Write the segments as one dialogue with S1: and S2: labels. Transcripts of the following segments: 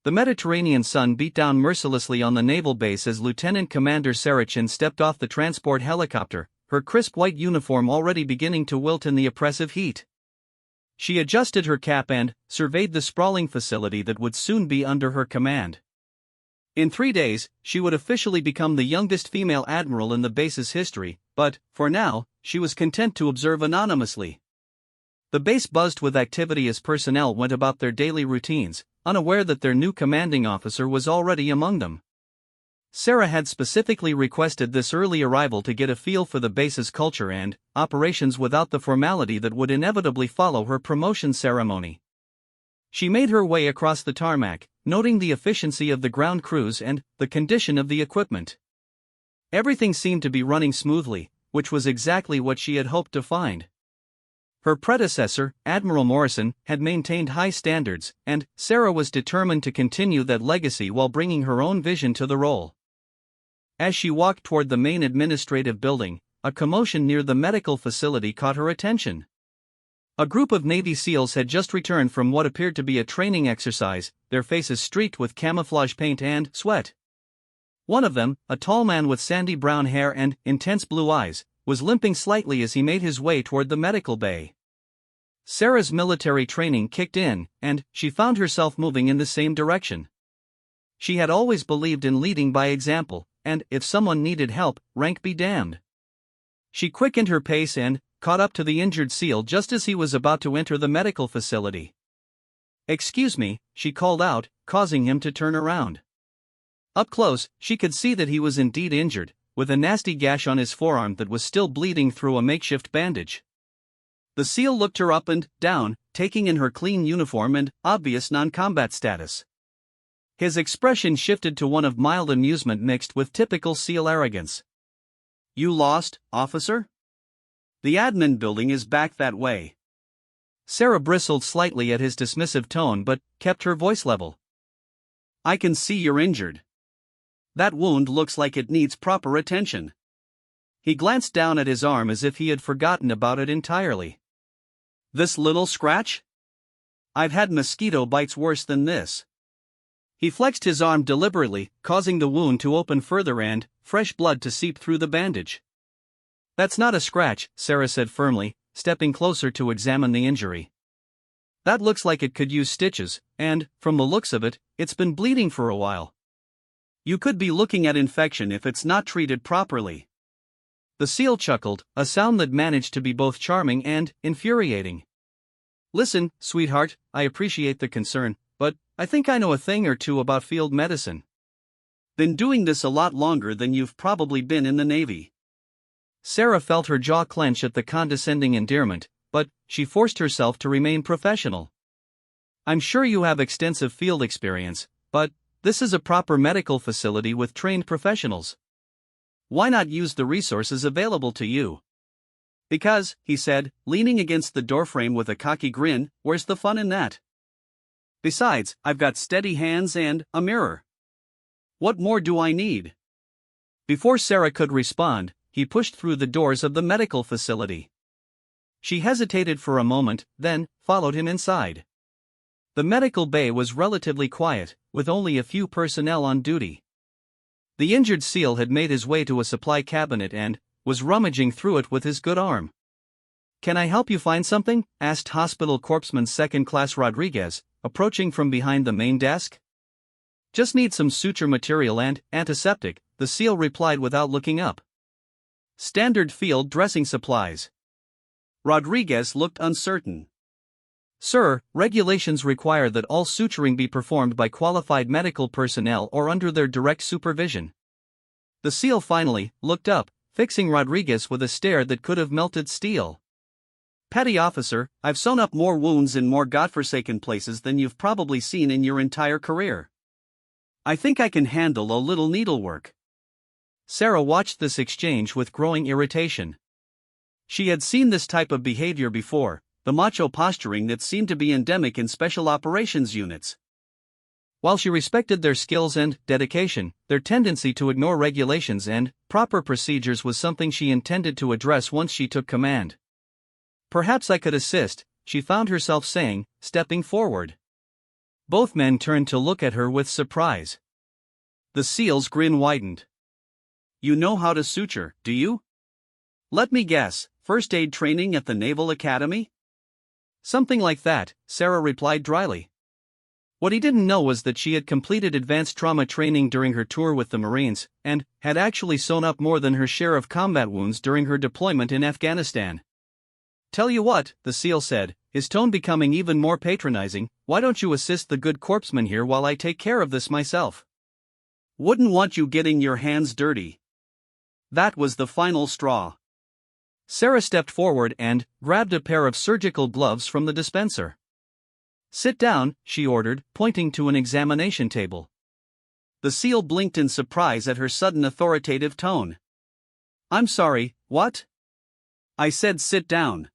S1: The Mediterranean sun beat down mercilessly on the naval base as Lieutenant Commander Sarachin stepped off the transport helicopter, her crisp white uniform already beginning to wilt in the oppressive heat. She adjusted her cap and surveyed the sprawling facility that would soon be under her command. In 3 days, she would officially become the youngest female admiral in the base's history, but, for now, she was content to observe anonymously. The base buzzed with activity as personnel went about their daily routines, unaware that their new commanding officer was already among them. Sarah had specifically requested this early arrival to get a feel for the base's culture and operations without the formality that would inevitably follow her promotion ceremony. She made her way across the tarmac, noting the efficiency of the ground crews and the condition of the equipment. Everything seemed to be running smoothly, which was exactly what she had hoped to find. Her predecessor, Admiral Morrison, had maintained high standards, and Sarah was determined to continue that legacy while bringing her own vision to the role. As she walked toward the main administrative building, a commotion near the medical facility caught her attention. A group of Navy SEALs had just returned from what appeared to be a training exercise, their faces streaked with camouflage paint and sweat. One of them, a tall man with sandy brown hair and intense blue eyes, was limping slightly as he made his way toward the medical bay. Sarah's military training kicked in, and she found herself moving in the same direction. She had always believed in leading by example, and if someone needed help, rank be damned. She quickened her pace and caught up to the injured SEAL just as he was about to enter the medical facility. "Excuse me," she called out, causing him to turn around. Up close, she could see that he was indeed injured, with a nasty gash on his forearm that was still bleeding through a makeshift bandage. The SEAL looked her up and down, taking in her clean uniform and obvious non-combat status. His expression shifted to one of mild amusement mixed with typical SEAL arrogance. "You lost, officer? The admin building is back that way." Sarah bristled slightly at his dismissive tone but kept her voice level. "I can see you're injured. That wound looks like it needs proper attention." He glanced down at his arm as if he had forgotten about it entirely. "This little scratch? I've had mosquito bites worse than this." He flexed his arm deliberately, causing the wound to open further and fresh blood to seep through the bandage. "That's not a scratch," Sarah said firmly, stepping closer to examine the injury. "That looks like it could use stitches, and, from the looks of it, it's been bleeding for a while. You could be looking at infection if it's not treated properly." The SEAL chuckled, a sound that managed to be both charming and infuriating. "Listen, sweetheart, I appreciate the concern, but I think I know a thing or two about field medicine. Been doing this a lot longer than you've probably been in the Navy." Sarah felt her jaw clench at the condescending endearment, but she forced herself to remain professional. "I'm sure you have extensive field experience, but this is a proper medical facility with trained professionals. Why not use the resources available to you?" "Because," he said, leaning against the doorframe with a cocky grin, "where's the fun in that? Besides, I've got steady hands and a mirror. What more do I need?" Before Sarah could respond, he pushed through the doors of the medical facility. She hesitated for a moment, then followed him inside. The medical bay was relatively quiet, with only a few personnel on duty. The injured SEAL had made his way to a supply cabinet and was rummaging through it with his good arm. "Can I help you find something?" asked Hospital Corpsman Second Class Rodriguez, approaching from behind the main desk. "Just need some suture material and antiseptic," the SEAL replied without looking up. "Standard field dressing supplies." Rodriguez looked uncertain. "Sir, regulations require that all suturing be performed by qualified medical personnel or under their direct supervision." The SEAL finally looked up, fixing Rodriguez with a stare that could have melted steel. "Petty officer, I've sewn up more wounds in more godforsaken places than you've probably seen in your entire career. I think I can handle a little needlework." Sarah watched this exchange with growing irritation. She had seen this type of behavior before, the macho posturing that seemed to be endemic in special operations units. While she respected their skills and dedication, their tendency to ignore regulations and proper procedures was something she intended to address once she took command. "Perhaps I could assist," she found herself saying, stepping forward. Both men turned to look at her with surprise. The SEAL's grin widened. You know how to suture, do you? Let me guess, first aid training at the Naval Academy? Something like that, Sarah replied dryly. What he didn't know was that she had completed advanced trauma training during her tour with the Marines, and had actually sewn up more than her share of combat wounds during her deployment in Afghanistan. Tell you what, the SEAL said, his tone becoming even more patronizing, why don't you assist the good corpsman here while I take care of this myself? Wouldn't want you getting your hands dirty. That was the final straw. Sarah stepped forward and grabbed a pair of surgical gloves from the dispenser. Sit down, she ordered, pointing to an examination table. The SEAL blinked in surprise at her sudden authoritative tone. I'm sorry, what? I said sit down.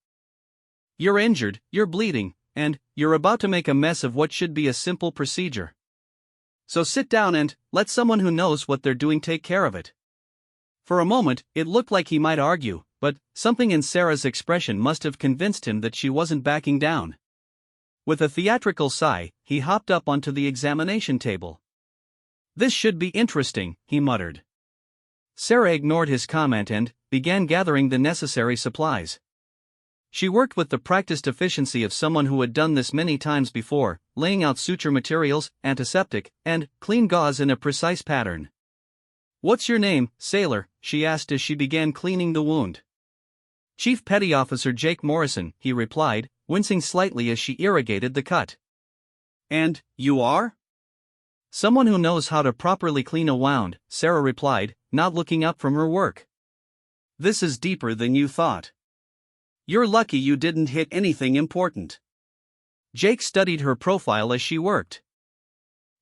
S1: You're injured, you're bleeding, and you're about to make a mess of what should be a simple procedure. So sit down and let someone who knows what they're doing take care of it. For a moment, it looked like he might argue, but something in Sarah's expression must have convinced him that she wasn't backing down. With a theatrical sigh, he hopped up onto the examination table. This should be interesting, he muttered. Sarah ignored his comment and began gathering the necessary supplies. She worked with the practiced efficiency of someone who had done this many times before, laying out suture materials, antiseptic, and clean gauze in a precise pattern. What's your name, sailor? She asked as she began cleaning the wound. Chief Petty Officer Jake Morrison, he replied, wincing slightly as she irrigated the cut. And you are? Someone who knows how to properly clean a wound, Sarah replied, not looking up from her work. This is deeper than you thought. You're lucky you didn't hit anything important. Jake studied her profile as she worked.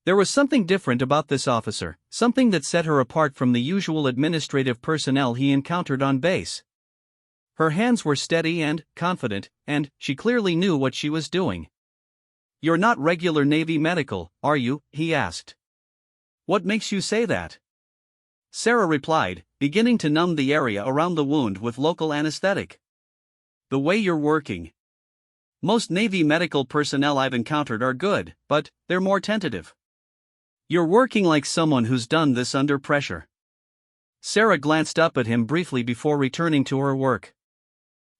S1: There was something different about this officer, something that set her apart from the usual administrative personnel he encountered on base. Her hands were steady and confident, and she clearly knew what she was doing. You're not regular Navy medical, are you? He asked. What makes you say that? Sarah replied, beginning to numb the area around the wound with local anesthetic. The way you're working. Most Navy medical personnel I've encountered are good, but they're more tentative. You're working like someone who's done this under pressure. Sarah glanced up at him briefly before returning to her work.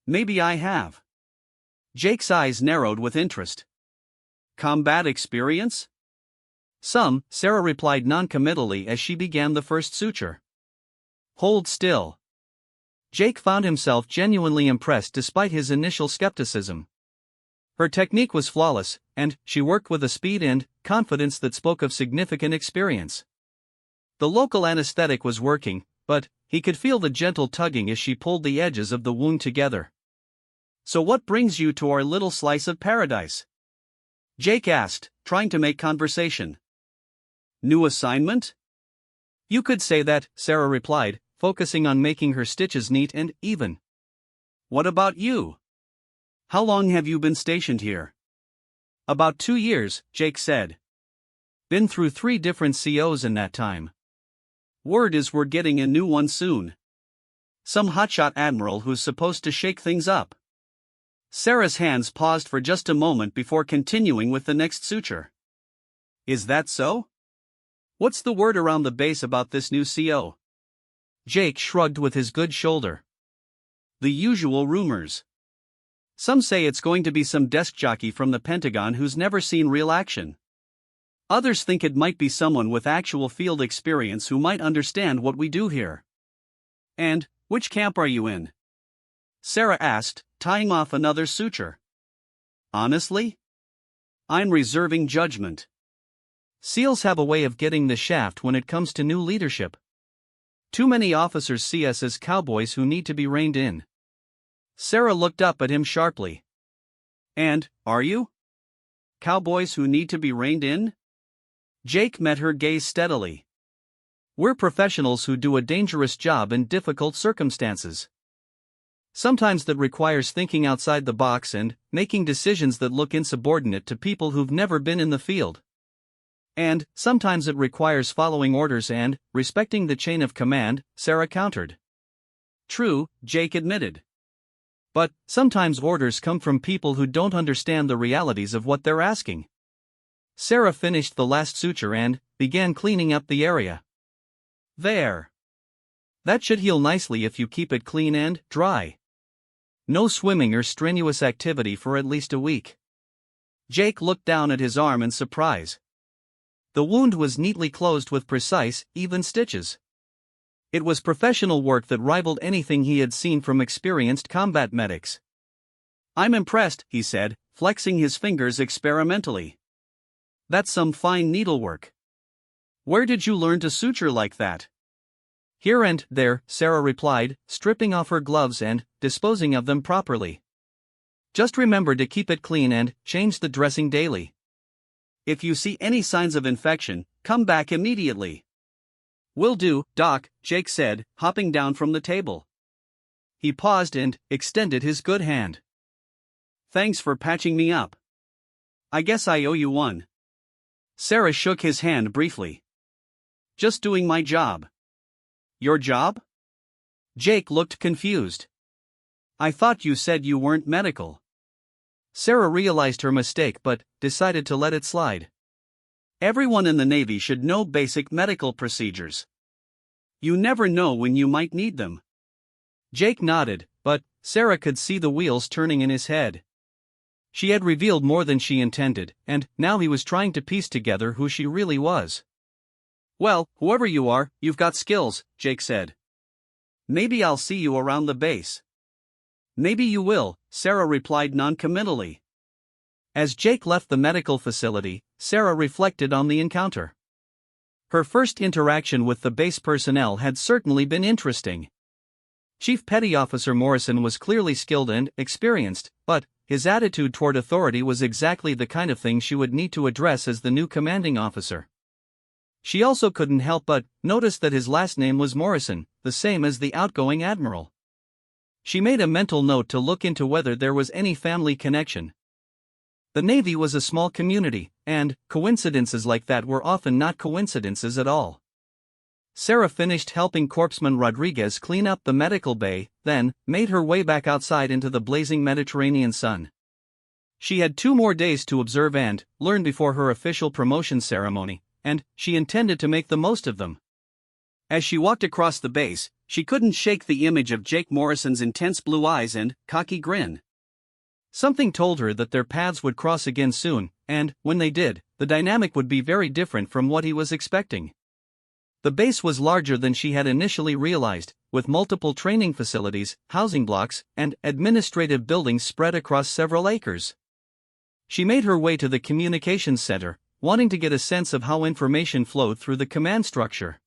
S1: Maybe I have. Jake's eyes narrowed with interest. Combat experience? Some, Sarah replied noncommittally as she began the first suture. Hold still. Jake found himself genuinely impressed despite his initial skepticism. Her technique was flawless, and she worked with a speed and confidence that spoke of significant experience. The local anesthetic was working, but he could feel the gentle tugging as she pulled the edges of the wound together. So what brings you to our little slice of paradise? Jake asked, trying to make conversation. New assignment? You could say that, Sarah replied, focusing on making her stitches neat and even. What about you? How long have you been stationed here? About 2 years, Jake said. Been through 3 different COs in that time. Word is we're getting a new one soon. Some hotshot admiral who's supposed to shake things up. Sarah's hands paused for just a moment before continuing with the next suture. Is that so? What's the word around the base about this new CO? Jake shrugged with his good shoulder. The usual rumors. Some say it's going to be some desk jockey from the Pentagon who's never seen real action. Others think it might be someone with actual field experience who might understand what we do here. And, which camp are you in? Sarah asked, tying off another suture. Honestly? I'm reserving judgment. SEALs have a way of getting the shaft when it comes to new leadership. Too many officers see us as cowboys who need to be reined in. Sarah looked up at him sharply. And, are you? Cowboys who need to be reined in? Jake met her gaze steadily. We're professionals who do a dangerous job in difficult circumstances. Sometimes that requires thinking outside the box and making decisions that look insubordinate to people who've never been in the field. And sometimes it requires following orders and respecting the chain of command, Sarah countered. True, Jake admitted. But sometimes orders come from people who don't understand the realities of what they're asking. Sarah finished the last suture and began cleaning up the area. There. That should heal nicely if you keep it clean and dry. No swimming or strenuous activity for at least a week. Jake looked down at his arm in surprise. The wound was neatly closed with precise, even stitches. It was professional work that rivaled anything he had seen from experienced combat medics. "I'm impressed," he said, flexing his fingers experimentally. "That's some fine needlework. Where did you learn to suture like that?" "Here and there," Sarah replied, stripping off her gloves and disposing of them properly. "Just remember to keep it clean and change the dressing daily. If you see any signs of infection, come back immediately." "Will do, Doc," Jake said, hopping down from the table. He paused and extended his good hand. "Thanks for patching me up. I guess I owe you one." Sarah shook his hand briefly. "Just doing my job." "Your job?" Jake looked confused. "I thought you said you weren't medical." Sarah realized her mistake but decided to let it slide. Everyone in the Navy should know basic medical procedures. You never know when you might need them. Jake nodded, but Sarah could see the wheels turning in his head. She had revealed more than she intended, and now he was trying to piece together who she really was. "Well, whoever you are, you've got skills," Jake said. "Maybe I'll see you around the base." "Maybe you will," Sarah replied noncommittally. As Jake left the medical facility, Sarah reflected on the encounter. Her first interaction with the base personnel had certainly been interesting. Chief Petty Officer Morrison was clearly skilled and experienced, but his attitude toward authority was exactly the kind of thing she would need to address as the new commanding officer. She also couldn't help but notice that his last name was Morrison, the same as the outgoing Admiral. She made a mental note to look into whether there was any family connection. The Navy was a small community, and coincidences like that were often not coincidences at all. Sarah finished helping Corpsman Rodriguez clean up the medical bay, then made her way back outside into the blazing Mediterranean sun. She had 2 more days to observe and learn before her official promotion ceremony, and she intended to make the most of them. As she walked across the base, she couldn't shake the image of Jake Morrison's intense blue eyes and cocky grin. Something told her that their paths would cross again soon, and, when they did, the dynamic would be very different from what he was expecting. The base was larger than she had initially realized, with multiple training facilities, housing blocks, and administrative buildings spread across several acres. She made her way to the communications center, wanting to get a sense of how information flowed through the command structure.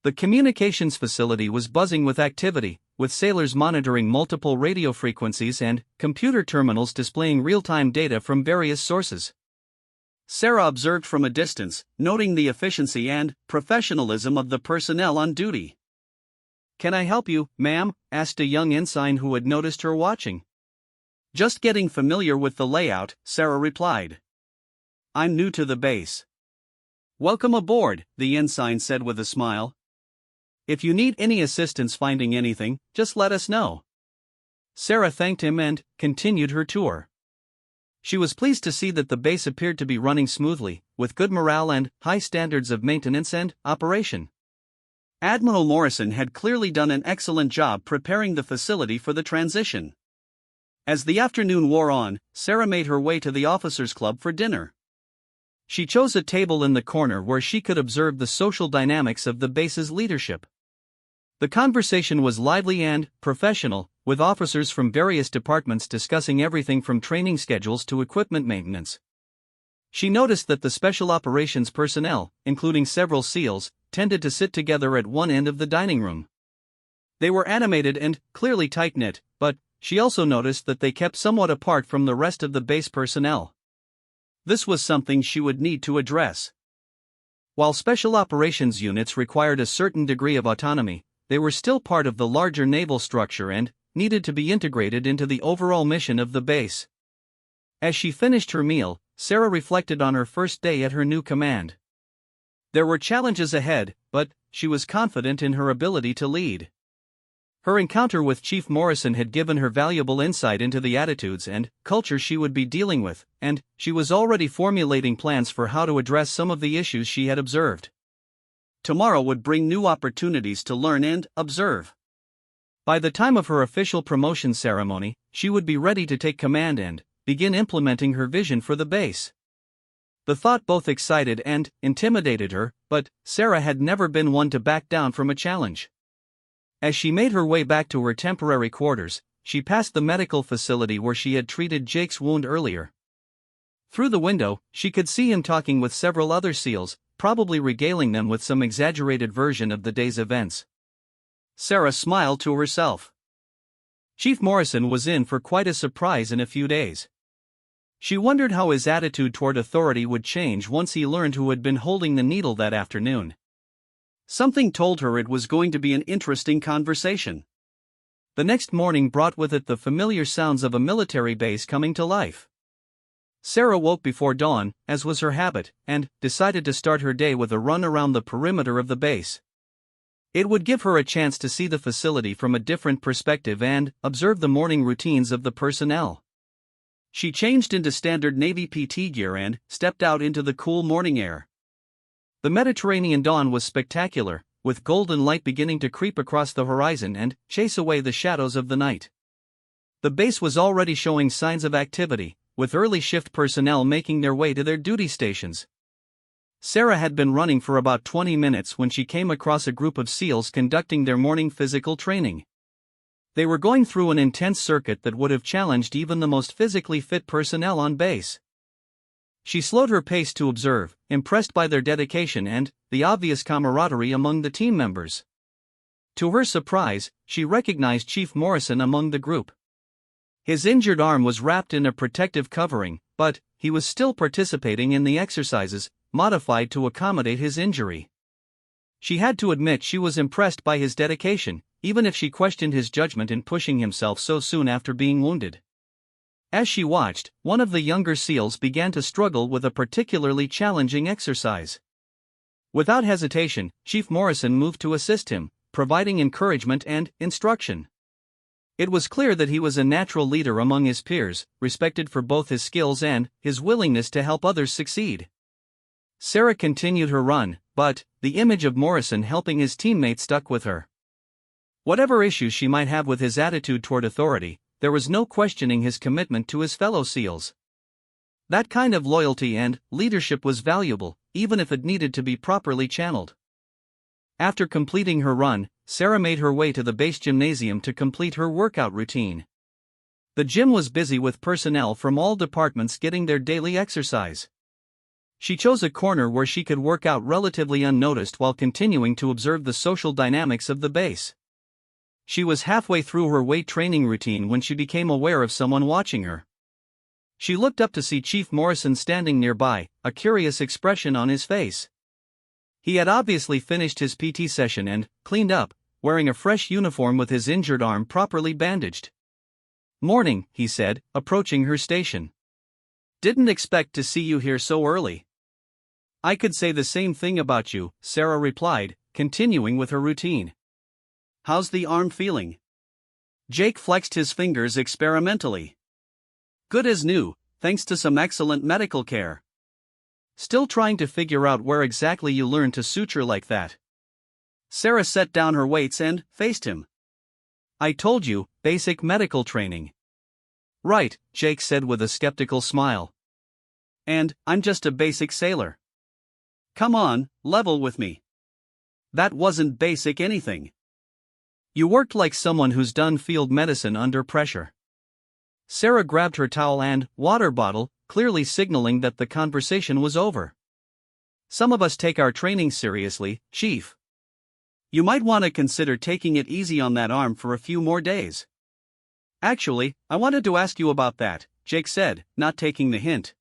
S1: The communications facility was buzzing with activity, with sailors monitoring multiple radio frequencies and computer terminals displaying real-time data from various sources. Sarah observed from a distance, noting the efficiency and professionalism of the personnel on duty. "Can I help you, ma'am?" asked a young ensign who had noticed her watching. "Just getting familiar with the layout," Sarah replied. "I'm new to the base." "Welcome aboard," the ensign said with a smile. "If you need any assistance finding anything, just let us know." Sarah thanked him and continued her tour. She was pleased to see that the base appeared to be running smoothly, with good morale and high standards of maintenance and operation. Admiral Morrison had clearly done an excellent job preparing the facility for the transition. As the afternoon wore on, Sarah made her way to the officers' club for dinner. She chose a table in the corner where she could observe the social dynamics of the base's leadership. The conversation was lively and professional, with officers from various departments discussing everything from training schedules to equipment maintenance. She noticed that the special operations personnel, including several SEALs, tended to sit together at one end of the dining room. They were animated and clearly tight-knit, but she also noticed that they kept somewhat apart from the rest of the base personnel. This was something she would need to address. While special operations units required a certain degree of autonomy, they were still part of the larger naval structure and needed to be integrated into the overall mission of the base. As she finished her meal, Sarah reflected on her first day at her new command. There were challenges ahead, but she was confident in her ability to lead. Her encounter with Chief Morrison had given her valuable insight into the attitudes and culture she would be dealing with, and she was already formulating plans for how to address some of the issues she had observed. Tomorrow would bring new opportunities to learn and observe. By the time of her official promotion ceremony, she would be ready to take command and begin implementing her vision for the base. The thought both excited and intimidated her, but Sarah had never been one to back down from a challenge. As she made her way back to her temporary quarters, she passed the medical facility where she had treated Jake's wound earlier. Through the window, she could see him talking with several other SEALs, probably regaling them with some exaggerated version of the day's events. Sarah smiled to herself. Chief Morrison was in for quite a surprise in a few days. She wondered how his attitude toward authority would change once he learned who had been holding the needle that afternoon. Something told her it was going to be an interesting conversation. The next morning brought with it the familiar sounds of a military base coming to life. Sarah woke before dawn, as was her habit, and decided to start her day with a run around the perimeter of the base. It would give her a chance to see the facility from a different perspective and observe the morning routines of the personnel. She changed into standard Navy PT gear and stepped out into the cool morning air. The Mediterranean dawn was spectacular, with golden light beginning to creep across the horizon and chase away the shadows of the night. The base was already showing signs of activity, with early shift personnel making their way to their duty stations. Sarah had been running for about 20 minutes when she came across a group of SEALs conducting their morning physical training. They were going through an intense circuit that would have challenged even the most physically fit personnel on base. She slowed her pace to observe, impressed by their dedication and the obvious camaraderie among the team members. To her surprise, she recognized Chief Morrison among the group. His injured arm was wrapped in a protective covering, but he was still participating in the exercises, modified to accommodate his injury. She had to admit she was impressed by his dedication, even if she questioned his judgment in pushing himself so soon after being wounded. As she watched, one of the younger SEALs began to struggle with a particularly challenging exercise. Without hesitation, Chief Morrison moved to assist him, providing encouragement and instruction. It was clear that he was a natural leader among his peers, respected for both his skills and his willingness to help others succeed. Sarah continued her run, but the image of Morrison helping his teammate stuck with her. Whatever issues she might have with his attitude toward authority, there was no questioning his commitment to his fellow SEALs. That kind of loyalty and leadership was valuable, even if it needed to be properly channeled. After completing her run, Sarah made her way to the base gymnasium to complete her workout routine. The gym was busy with personnel from all departments getting their daily exercise. She chose a corner where she could work out relatively unnoticed while continuing to observe the social dynamics of the base. She was halfway through her weight training routine when she became aware of someone watching her. She looked up to see Chief Morrison standing nearby, a curious expression on his face. He had obviously finished his PT session and cleaned up, wearing a fresh uniform with his injured arm properly bandaged. "Morning," he said, approaching her station. "Didn't expect to see you here so early." "I could say the same thing about you," Sarah replied, continuing with her routine. "How's the arm feeling?" Jake flexed his fingers experimentally. "Good as new, thanks to some excellent medical care." "Still trying to figure out where exactly you learned to suture like that." Sarah set down her weights and faced him. "I told you, basic medical training." "Right," Jake said with a skeptical smile. "And I'm just a basic sailor." "Come on, level with me. That wasn't basic anything. You worked like someone who's done field medicine under pressure." Sarah grabbed her towel and water bottle, clearly signaling that the conversation was over. "Some of us take our training seriously, Chief. You might want to consider taking it easy on that arm for a few more days." "Actually, I wanted to ask you about that," Jake said, not taking the hint.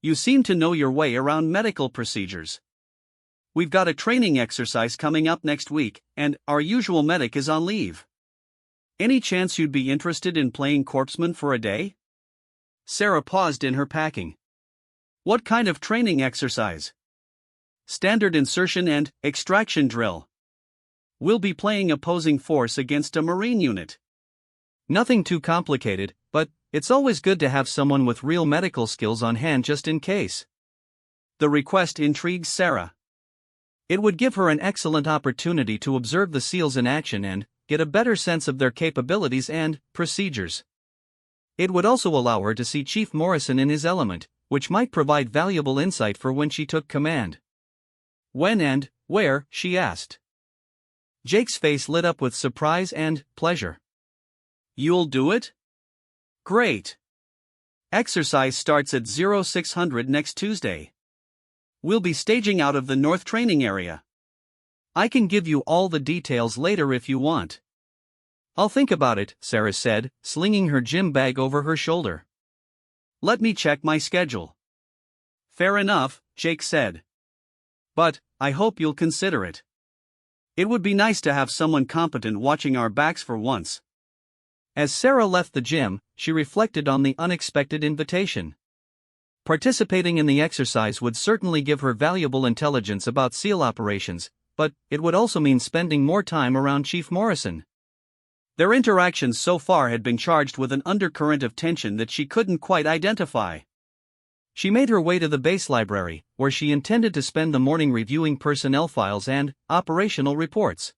S1: "You seem to know your way around medical procedures. We've got a training exercise coming up next week, and our usual medic is on leave. Any chance you'd be interested in playing corpsman for a day?" Sarah paused in her packing. "What kind of training exercise?" "Standard insertion and extraction drill."
S2: We'll be playing opposing force against a Marine unit.
S1: Nothing too complicated, but it's always good to have someone with real medical skills on hand just in case.
S2: The request intrigues Sarah.
S1: It would give her an excellent opportunity to observe the SEALs in action and get a better sense of their capabilities and procedures. It would also allow her to see Chief Morrison in his element, which might provide valuable insight for when she took command.
S2: When and where? She asked.
S1: Jake's face lit up with surprise and pleasure.
S2: You'll do it? Great. Exercise starts at 0600 next Tuesday. We'll be staging out of the North Training Area.
S1: I can give you all the details later if you want. I'll think about it, Sarah said, slinging her gym bag over her shoulder.
S2: Let me check my schedule. Fair enough, Jake said. But I hope you'll consider it. It would be nice to have someone competent watching our backs for once.
S1: As Sarah left the gym, she reflected on the unexpected invitation. Participating in the exercise would certainly give her valuable intelligence about SEAL operations, but it would also mean spending more time around Chief Morrison.
S2: Their interactions so far had been charged with an undercurrent of tension that she couldn't quite identify.
S1: She made her way to the base library, where she intended to spend the morning reviewing personnel files and operational reports.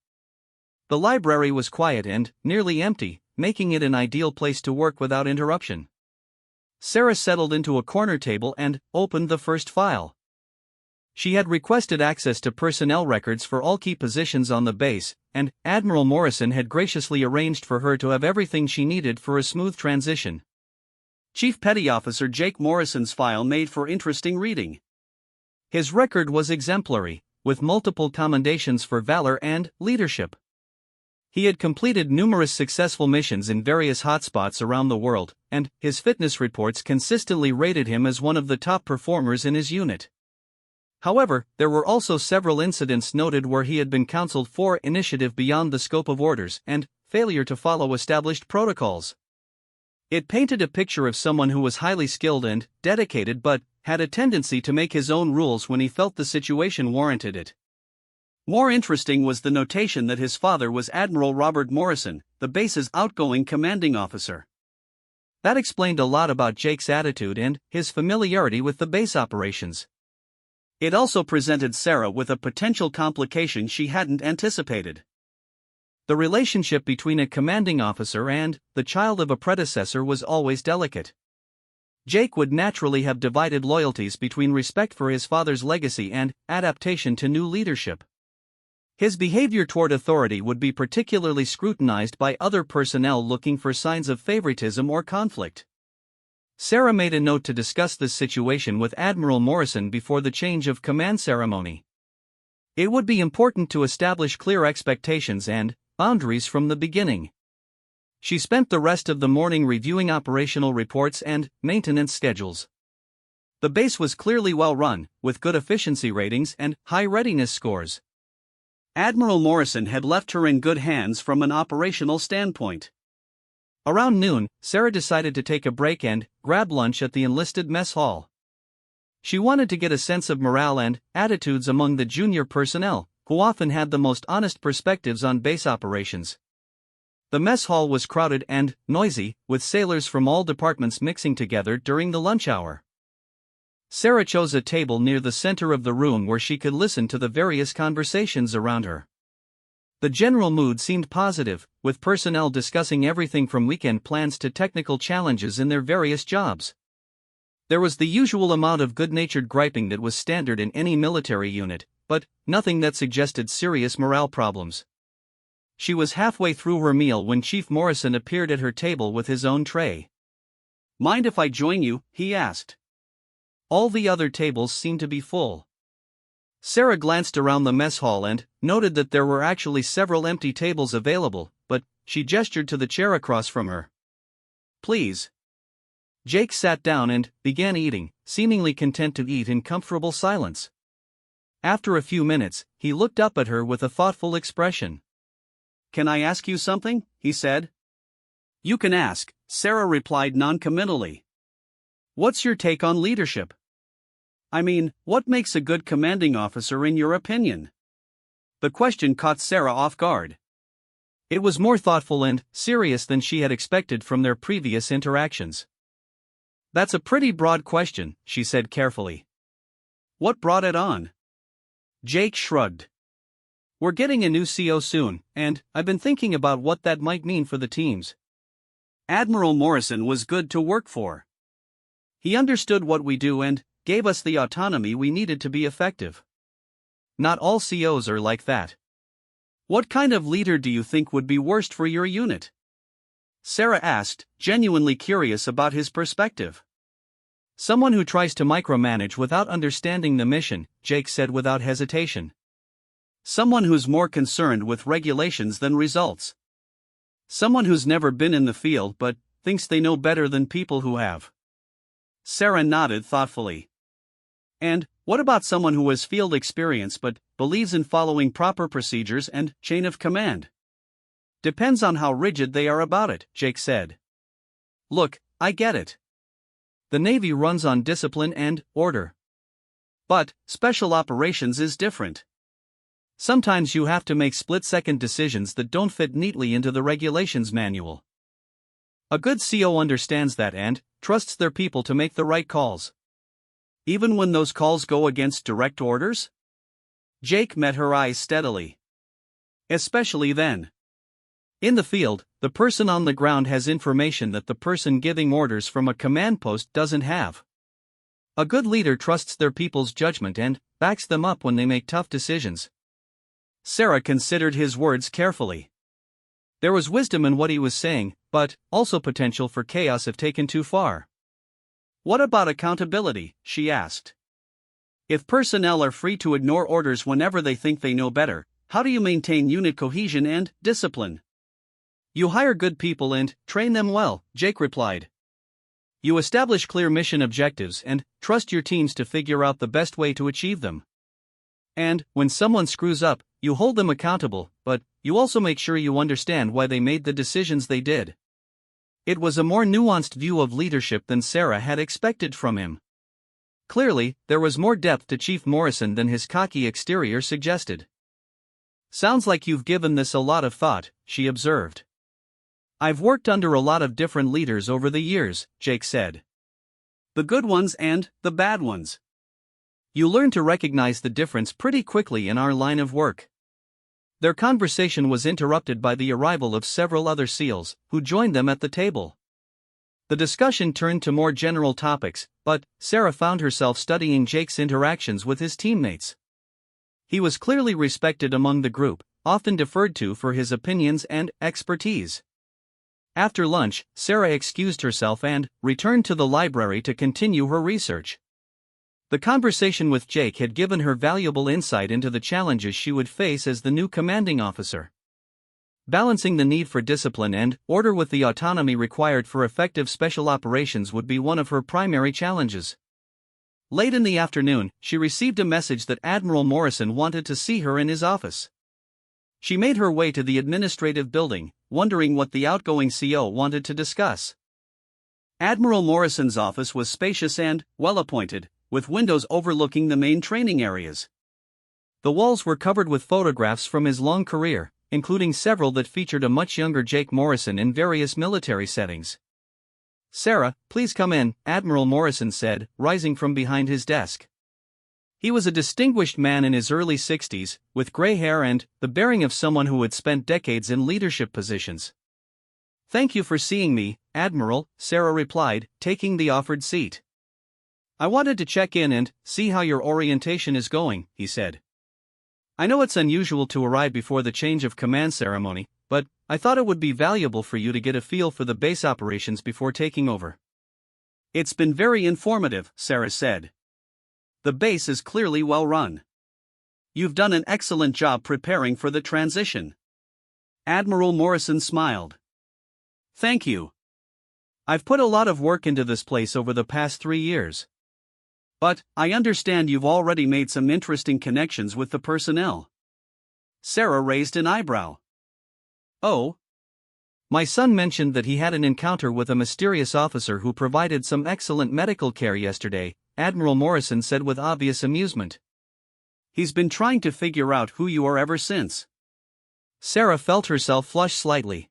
S1: The library was quiet and nearly empty, making it an ideal place to work without interruption. Sarah settled into a corner table and opened the first file. She had requested access to personnel records for all key positions on the base, and Admiral Morrison had graciously arranged for her to have everything she needed for a smooth transition.
S2: Chief Petty Officer Jake Morrison's file made for interesting reading.
S1: His record was exemplary, with multiple commendations for valor and leadership. He had completed numerous successful missions in various hotspots around the world, and his fitness reports consistently rated him as one of the top performers in his unit. However, there were also several incidents noted where he had been counseled for initiative beyond the scope of orders and failure to follow established protocols. It painted a picture of someone who was highly skilled and dedicated but had a tendency to make his own rules when he felt the situation warranted it. More interesting was the notation that his father was Admiral Robert Morrison, the base's outgoing commanding officer. That explained a lot about Jake's attitude and his familiarity with the base operations.
S2: It also presented Sarah with a potential complication she hadn't anticipated.
S1: The relationship between a commanding officer and the child of a predecessor was always delicate. Jake would naturally have divided loyalties between respect for his father's legacy and adaptation to new leadership. His behavior toward authority would be particularly scrutinized by other personnel looking for signs of favoritism or conflict. Sarah made a note to discuss this situation with Admiral Morrison before the change of command ceremony. It would be important to establish clear expectations and boundaries from the beginning. She spent the rest of the morning reviewing operational reports and maintenance schedules. The base was clearly well run, with good efficiency ratings and high readiness scores.
S2: Admiral Morrison had left her in good hands from an operational standpoint.
S1: Around noon, Sarah decided to take a break and grab lunch at the enlisted mess hall. She wanted to get a sense of morale and attitudes among the junior personnel, who often had the most honest perspectives on base operations. The mess hall was crowded and noisy, with sailors from all departments mixing together during the lunch hour. Sarah chose a table near the center of the room where she could listen to the various conversations around her. The general mood seemed positive, with personnel discussing everything from weekend plans to technical challenges in their various jobs. There was the usual amount of good-natured griping that was standard in any military unit, but nothing that suggested serious morale problems. She was halfway through her meal when Chief Morrison appeared at her table with his own tray.
S2: "Mind if I join you?" he asked.
S1: All the other tables seemed to be full. Sarah glanced around the mess hall and noted that there were actually several empty tables available, but she gestured to the chair across from her. "Please." Jake sat down and began eating, seemingly content to eat in comfortable silence. After a few minutes, he looked up at her with a thoughtful expression.
S2: "Can I ask you something?" he said. "You can ask," Sarah replied noncommittally. "What's your take on leadership? I mean, what makes a good commanding officer in your opinion?" The question caught Sarah off guard.
S1: It was more thoughtful and serious than she had expected from their previous interactions.
S2: That's a pretty broad question, she said carefully. What brought it on?
S1: Jake shrugged. We're getting a new CO soon, and I've been thinking about what that might mean for the teams.
S2: Admiral Morrison was good to work for. He understood what we do and gave us the autonomy we needed to be effective.
S1: Not all COs are like that.
S2: What kind of leader do you think would be worst for your unit? Sarah asked, genuinely curious about his perspective.
S1: Someone who tries to micromanage without understanding the mission, Jake said without hesitation.
S2: Someone who's more concerned with regulations than results. Someone who's never been in the field but thinks they know better than people who have. Sarah nodded thoughtfully. And what about someone who has field experience but believes in following proper procedures and chain of command?
S1: Depends on how rigid they are about it, Jake said.
S2: Look, I get it.
S1: The Navy runs on discipline and order.
S2: But special operations is different.
S1: Sometimes you have to make split-second decisions that don't fit neatly into the regulations manual. A good CO understands that and trusts their people to make the right calls.
S2: Even when those calls go against direct orders? Jake met her eyes steadily. Especially then.
S1: In the field, the person on the ground has information that the person giving orders from a command post doesn't have. A good leader trusts their people's judgment and backs them up when they make tough decisions.
S2: Sarah considered his words carefully.
S1: There was wisdom in what he was saying, but also potential for chaos if taken too far.
S2: What about accountability? She asked. If personnel are free to ignore orders whenever they think they know better, how do you maintain unit cohesion and discipline?
S1: You hire good people and train them well, Jake replied. You establish clear mission objectives and trust your teams to figure out the best way to achieve them. And when someone screws up, you hold them accountable, but you also make sure you understand why they made the decisions they did. It was a more nuanced view of leadership than Sarah had expected from him. Clearly, there was more depth to Chief Morrison than his cocky exterior suggested. Sounds like you've given this a lot of thought, she observed. I've worked under a lot of different leaders over the years, Jake said.
S2: The good ones and the bad ones.
S1: You learn to recognize the difference pretty quickly in our line of work. Their conversation was interrupted by the arrival of several other SEALs, who joined them at the table. The discussion turned to more general topics, but Sarah found herself studying Jake's interactions with his teammates. He was clearly respected among the group, often deferred to for his opinions and expertise. After lunch, Sarah excused herself and returned to the library to continue her research. The conversation with Jake had given her valuable insight into the challenges she would face as the new commanding officer. Balancing the need for discipline and order with the autonomy required for effective special operations would be one of her primary challenges. Late in the afternoon, she received a message that Admiral Morrison wanted to see her in his office. She made her way to the administrative building, wondering what the outgoing CO wanted to discuss. Admiral Morrison's office was spacious and well-appointed, with windows overlooking the main training areas. The walls were covered with photographs from his long career, including several that featured a much younger Jake Morrison in various military settings. Sarah, please come in, Admiral Morrison said, rising from behind his desk. He was a distinguished man in his early 60s, with gray hair and the bearing of someone who had spent decades in leadership positions. Thank you for seeing me, Admiral, Sarah replied, taking the offered seat. I wanted to check in and see how your orientation is going, he said. I know it's unusual to arrive before the change of command ceremony, but I thought it would be valuable for you to get a feel for the base operations before taking over.
S2: It's been very informative, Sarah said. The base is clearly well run. You've done an excellent job preparing for the transition. Admiral Morrison smiled. Thank you. I've put a lot of work into this place over the past 3 years. But I understand you've already made some interesting connections with the personnel. Sarah raised an eyebrow.
S1: Oh? My son mentioned that he had an encounter with a mysterious officer who provided some excellent medical care yesterday, Admiral Morrison said with obvious amusement.
S2: He's been trying to figure out who you are ever since.
S1: Sarah felt herself flush slightly.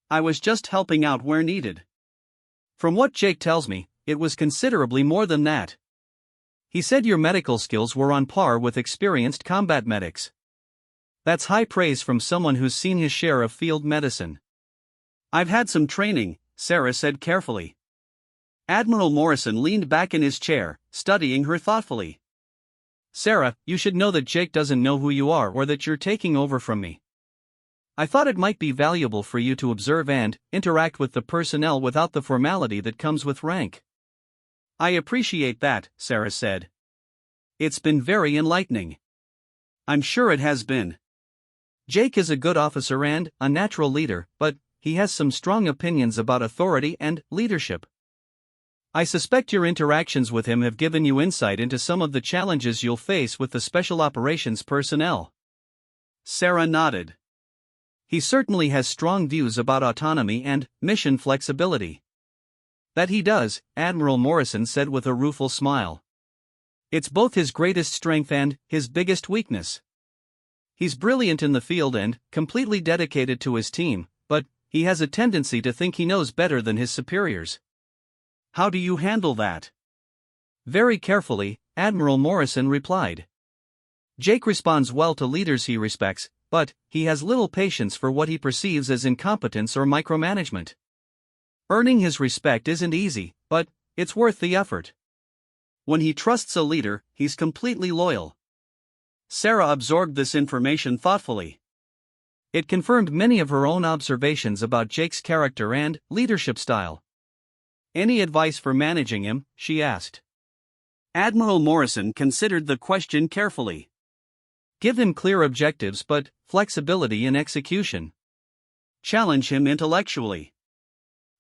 S2: I was just helping out where needed.
S1: From what Jake tells me, it was considerably more than that. He said your medical skills were on par with experienced combat medics. That's high praise from someone who's seen his share of field medicine.
S2: I've had some training, Sarah said carefully. Admiral Morrison leaned back in his chair, studying her thoughtfully.
S1: Sarah, you should know that Jake doesn't know who you are or that you're taking over from me. I thought it might be valuable for you to observe and interact with the personnel without the formality that comes with rank.
S2: I appreciate that, Sarah said. It's been very enlightening. I'm sure it has been.
S1: Jake is a good officer and a natural leader, but he has some strong opinions about authority and leadership. I suspect your interactions with him have given you insight into some of the challenges you'll face with the Special Operations personnel.
S2: Sarah nodded.
S1: He certainly has strong views about autonomy and mission flexibility. That he does, Admiral Morrison said with a rueful smile. It's both his greatest strength and his biggest weakness. He's brilliant in the field and completely dedicated to his team, but he has a tendency to think he knows better than his superiors.
S2: How do you handle that?
S1: Very carefully, Admiral Morrison replied. Jake responds well to leaders he respects, but he has little patience for what he perceives as incompetence or micromanagement. Earning his respect isn't easy, but it's worth the effort.
S2: When he trusts a leader, he's completely loyal. Sarah absorbed this information thoughtfully.
S1: It confirmed many of her own observations about Jake's character and leadership style.
S2: Any advice for managing him? She asked. Admiral Morrison considered the question carefully.
S1: Give him clear objectives but flexibility in execution.
S2: Challenge him intellectually.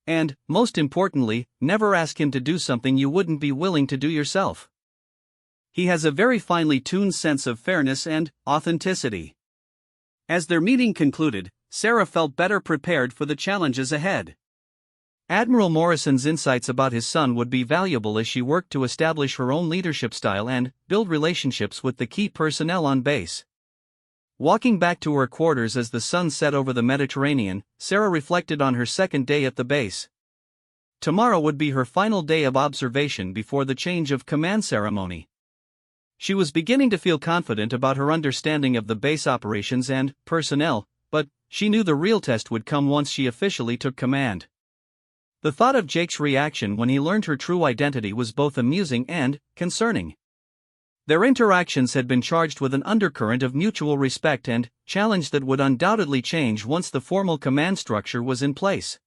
S1: And, most importantly, never ask him to do something you wouldn't be willing to do yourself.
S2: He has a very finely tuned sense of fairness and authenticity. As their meeting concluded, Sarah felt better prepared for the challenges ahead.
S1: Admiral Morrison's insights about his son would be valuable as she worked to establish her own leadership style and build relationships with the key personnel on base. Walking back to her quarters as the sun set over the Mediterranean, Sarah reflected on her second day at the base. Tomorrow would be her final day of observation before the change of command ceremony. She was beginning to feel confident about her understanding of the base operations and personnel, but she knew the real test would come once she officially took command. The thought of Jake's reaction when he learned her true identity was both amusing and concerning. Their interactions had been charged with an undercurrent of mutual respect and challenge that would undoubtedly change once the formal command structure was in place.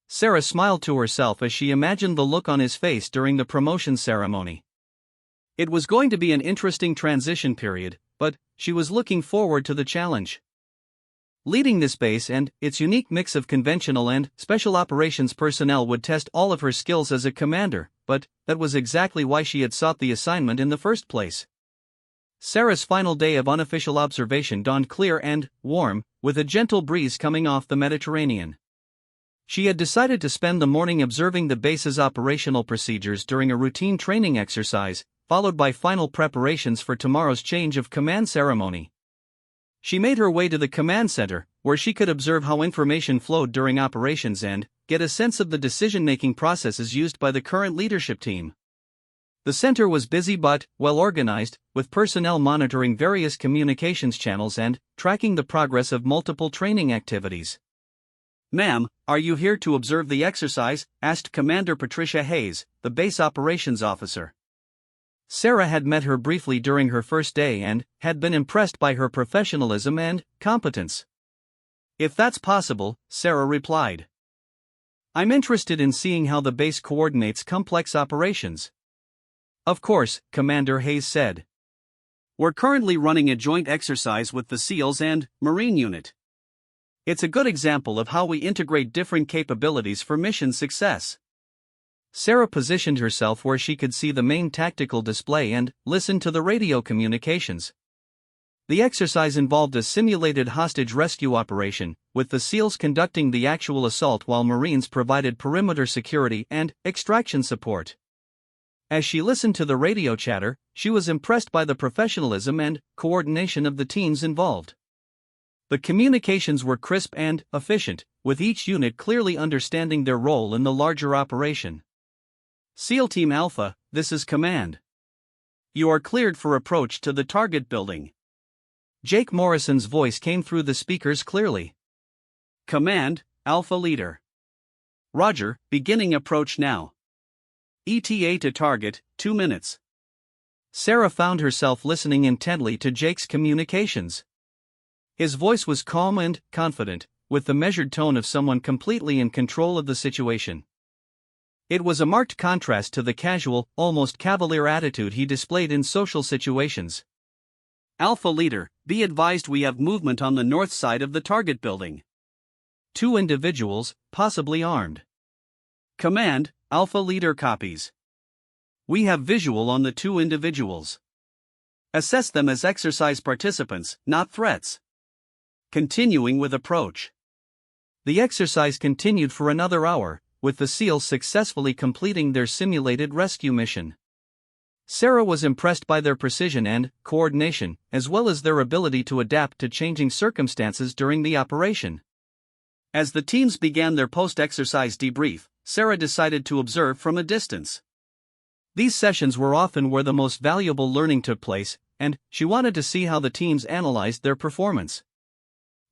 S1: Sarah smiled to herself as she imagined the look on his face during the promotion ceremony. It was going to be an interesting transition period, but she was looking forward to the challenge. Leading this base and its unique mix of conventional and special operations personnel would test all of her skills as a commander, but that was exactly why she had sought the assignment in the first place. Sarah's final day of unofficial observation dawned clear and warm, with a gentle breeze coming off the Mediterranean. She had decided to spend the morning observing the base's operational procedures during a routine training exercise, followed by final preparations for tomorrow's change of command ceremony. She made her way to the command center, where she could observe how information flowed during operations and get a sense of the decision-making processes used by the current leadership team. The center was busy but well-organized, with personnel monitoring various communications channels and tracking the progress of multiple training activities.
S2: "Ma'am, are you here to observe the exercise?" asked Commander Patricia Hayes, the base operations officer.
S1: Sarah had met her briefly during her first day and had been impressed by her professionalism and competence.
S2: "If that's possible," Sarah replied.
S1: "I'm interested in seeing how the base coordinates complex operations."
S2: "Of course," Commander Hayes said. "We're currently running a joint exercise with the SEALs and Marine Unit. It's a good example of how we integrate different capabilities for mission success."
S1: Sarah positioned herself where she could see the main tactical display and listen to the radio communications. The exercise involved a simulated hostage rescue operation, with the SEALs conducting the actual assault while Marines provided perimeter security and extraction support. As she listened to the radio chatter, she was impressed by the professionalism and coordination of the teams involved. The communications were crisp and efficient, with each unit clearly understanding their role in the larger operation. SEAL Team Alpha, this is Command. You are cleared for approach to the target building. Jake Morrison's voice came through the speakers clearly. Command, Alpha Leader. Roger, beginning approach now. ETA to target, 2 minutes. Sarah found herself listening intently to Jake's communications. His voice was calm and confident, with the measured tone of someone completely in control of the situation. It was a marked contrast to the casual, almost cavalier attitude he displayed in social situations. Alpha Leader, be advised we have movement on the north side of the target building. 2 individuals, possibly armed. Command, Alpha Leader copies. We have visual on the 2 individuals. Assess them as exercise participants, not threats. Continuing with approach. The exercise continued for another hour, with the SEALs successfully completing their simulated rescue mission. Sarah was impressed by their precision and coordination, as well as their ability to adapt to changing circumstances during the operation. As the teams began their post-exercise debrief, Sarah decided to observe from a distance. These sessions were often where the most valuable learning took place, and she wanted to see how the teams analyzed their performance.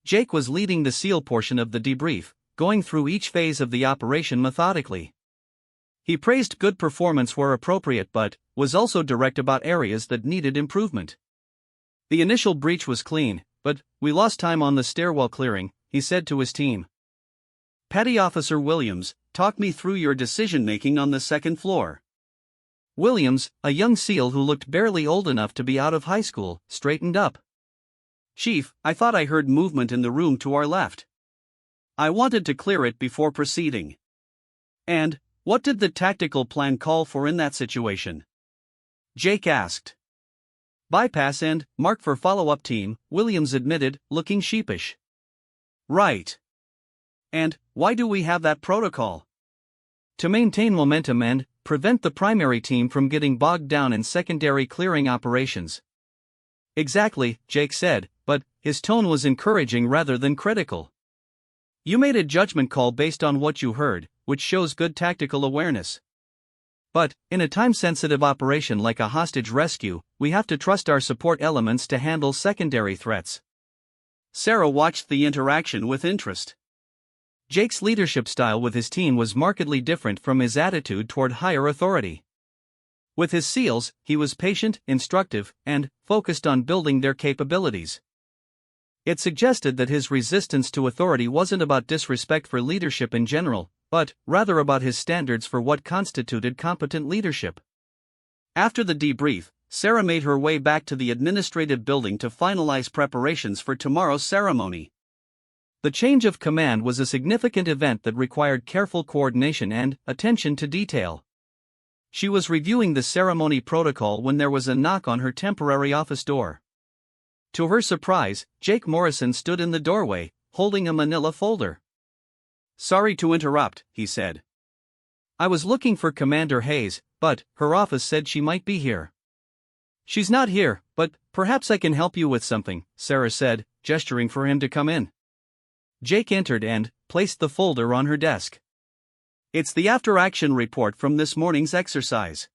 S1: Jake was leading the SEAL portion of the debrief, going through each phase of the operation methodically. He praised good performance where appropriate but was also direct about areas that needed improvement. The initial breach was clean, but we lost time on the stairwell clearing, he said to his team. Petty Officer Williams, talk me through your decision-making on the 2nd floor. Williams, a young SEAL who looked barely old enough to be out of high school, straightened up. Chief, I thought I heard movement in the room to our left. I wanted to clear it before proceeding. And, what did the tactical plan call for in that situation? Jake asked. Bypass and mark for follow-up team, Williams admitted, looking sheepish. Right. And, why do we have that protocol? To maintain momentum and prevent the primary team from getting bogged down in secondary clearing operations. Exactly, Jake said, but his tone was encouraging rather than critical. You made a judgment call based on what you heard, which shows good tactical awareness. But, in a time-sensitive operation like a hostage rescue, we have to trust our support elements to handle secondary threats. Sarah watched the interaction with interest. Jake's leadership style with his team was markedly different from his attitude toward higher authority. With his SEALs, he was patient, instructive, and focused on building their capabilities. It suggested that his resistance to authority wasn't about disrespect for leadership in general, but rather about his standards for what constituted competent leadership. After the debrief, Sarah made her way back to the administrative building to finalize preparations for tomorrow's ceremony. The change of command was a significant event that required careful coordination and attention to detail. She was reviewing the ceremony protocol when there was a knock on her temporary office door. To her surprise, Jake Morrison stood in the doorway, holding a manila folder. Sorry to interrupt, he said. I was looking for Commander Hayes, but her office said she might be here. She's not here, but perhaps I can help you with something, Sarah said, gesturing for him to come in. Jake entered and placed the folder on her desk. It's the after-action report from this morning's exercise.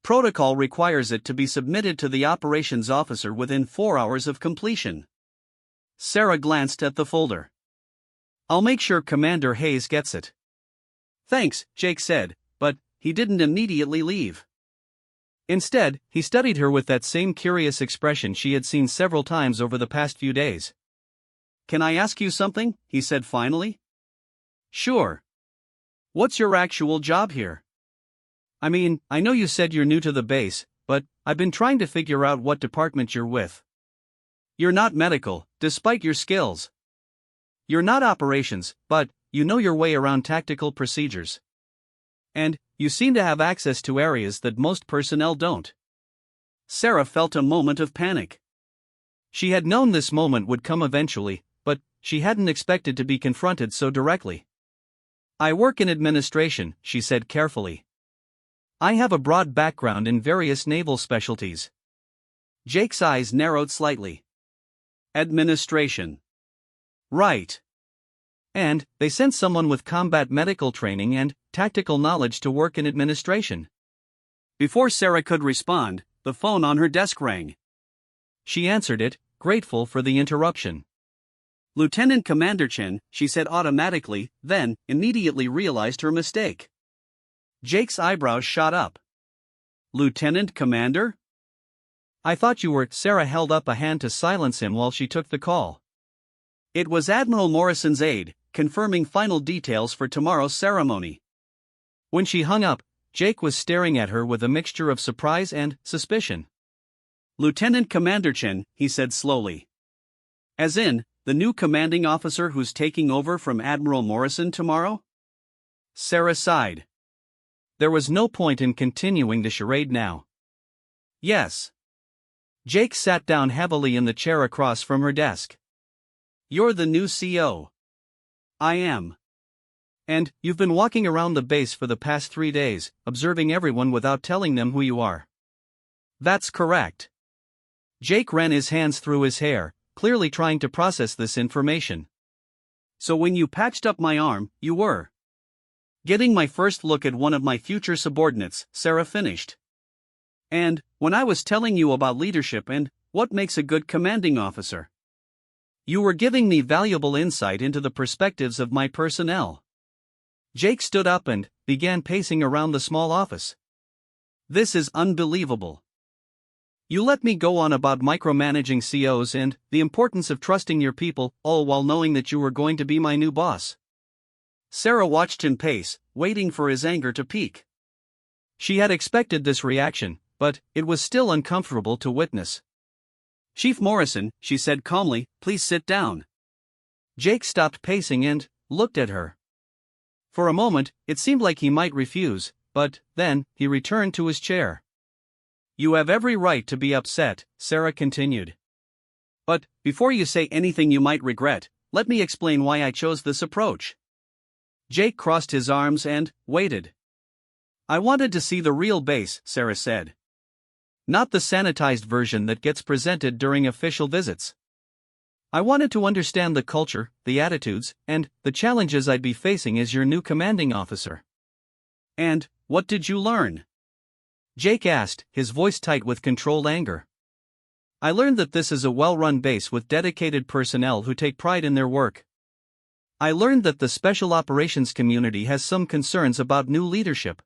S1: Protocol requires it to be submitted to the operations officer within 4 hours of completion. Sarah glanced at the folder. I'll make sure Commander Hayes gets it. Thanks, Jake said, but he didn't immediately leave. Instead, he studied her with that same curious expression she had seen several times over the past few days. Can I ask you something? He said finally. Sure. What's your actual job here? I mean, I know you said you're new to the base, but I've been trying to figure out what department you're with. You're not medical, despite your skills. You're not operations, but you know your way around tactical procedures. And you seem to have access to areas that most personnel don't. Sarah felt a moment of panic. She had known this moment would come eventually, but she hadn't expected to be confronted so directly. I work in administration, she said carefully. I have a broad background in various naval specialties.
S2: Jake's eyes narrowed slightly. Administration. Right.
S1: And they sent someone with combat medical training and tactical knowledge to work in administration.
S2: Before Sarah could respond, the phone on her desk rang.
S1: She answered it, grateful for the interruption.
S2: Lieutenant Commander Chen, she said automatically, then immediately realized her mistake. Jake's eyebrows shot up. Lieutenant Commander?
S1: I thought you were. Sarah held up a hand to silence him while she took the call.
S2: It was Admiral Morrison's aide, confirming final details for tomorrow's ceremony.
S1: When she hung up, Jake was staring at her with a mixture of surprise and suspicion.
S2: Lieutenant Commander Chen, he said slowly. As in, the new commanding officer who's taking over from Admiral Morrison tomorrow? Sarah sighed.
S1: There was no point in continuing the charade now.
S2: Yes.
S1: Jake sat down heavily in the chair across from her desk.
S2: You're the new CO. I am.
S1: And you've been walking around the base for the past 3 days, observing everyone without telling them who you are.
S2: That's correct.
S1: Jake ran his hands through his hair, clearly trying to process this information.
S2: So when you patched up my arm, you were getting my first look at one of my future subordinates, Sarah finished. And when I was telling you about leadership and what makes a good commanding officer,
S1: you were giving me valuable insight into the perspectives of my personnel. Jake stood up and began pacing around the small office.
S2: This is unbelievable.
S1: You let me go on about micromanaging COs and the importance of trusting your people, all while knowing that you were going to be my new boss.
S2: Sarah watched him pace, waiting for his anger to peak.
S1: She had expected this reaction, but it was still uncomfortable to witness.
S2: Chief Morrison, she said calmly, please sit down.
S1: Jake stopped pacing and looked at her. For a moment, it seemed like he might refuse, but then he returned to his chair.
S2: You have every right to be upset, Sarah continued. But before you say anything you might regret, let me explain why I chose this approach. Jake crossed his arms and waited. I wanted to see the real base, Sarah said.
S1: Not the sanitized version that gets presented during official visits. I wanted to understand the culture, the attitudes, and the challenges I'd be facing as your new commanding officer.
S2: And what did you learn?
S1: Jake asked, his voice tight with controlled anger. I learned that this is a well-run base with dedicated personnel who take pride in their work. I learned that the special operations community has some concerns about new leadership.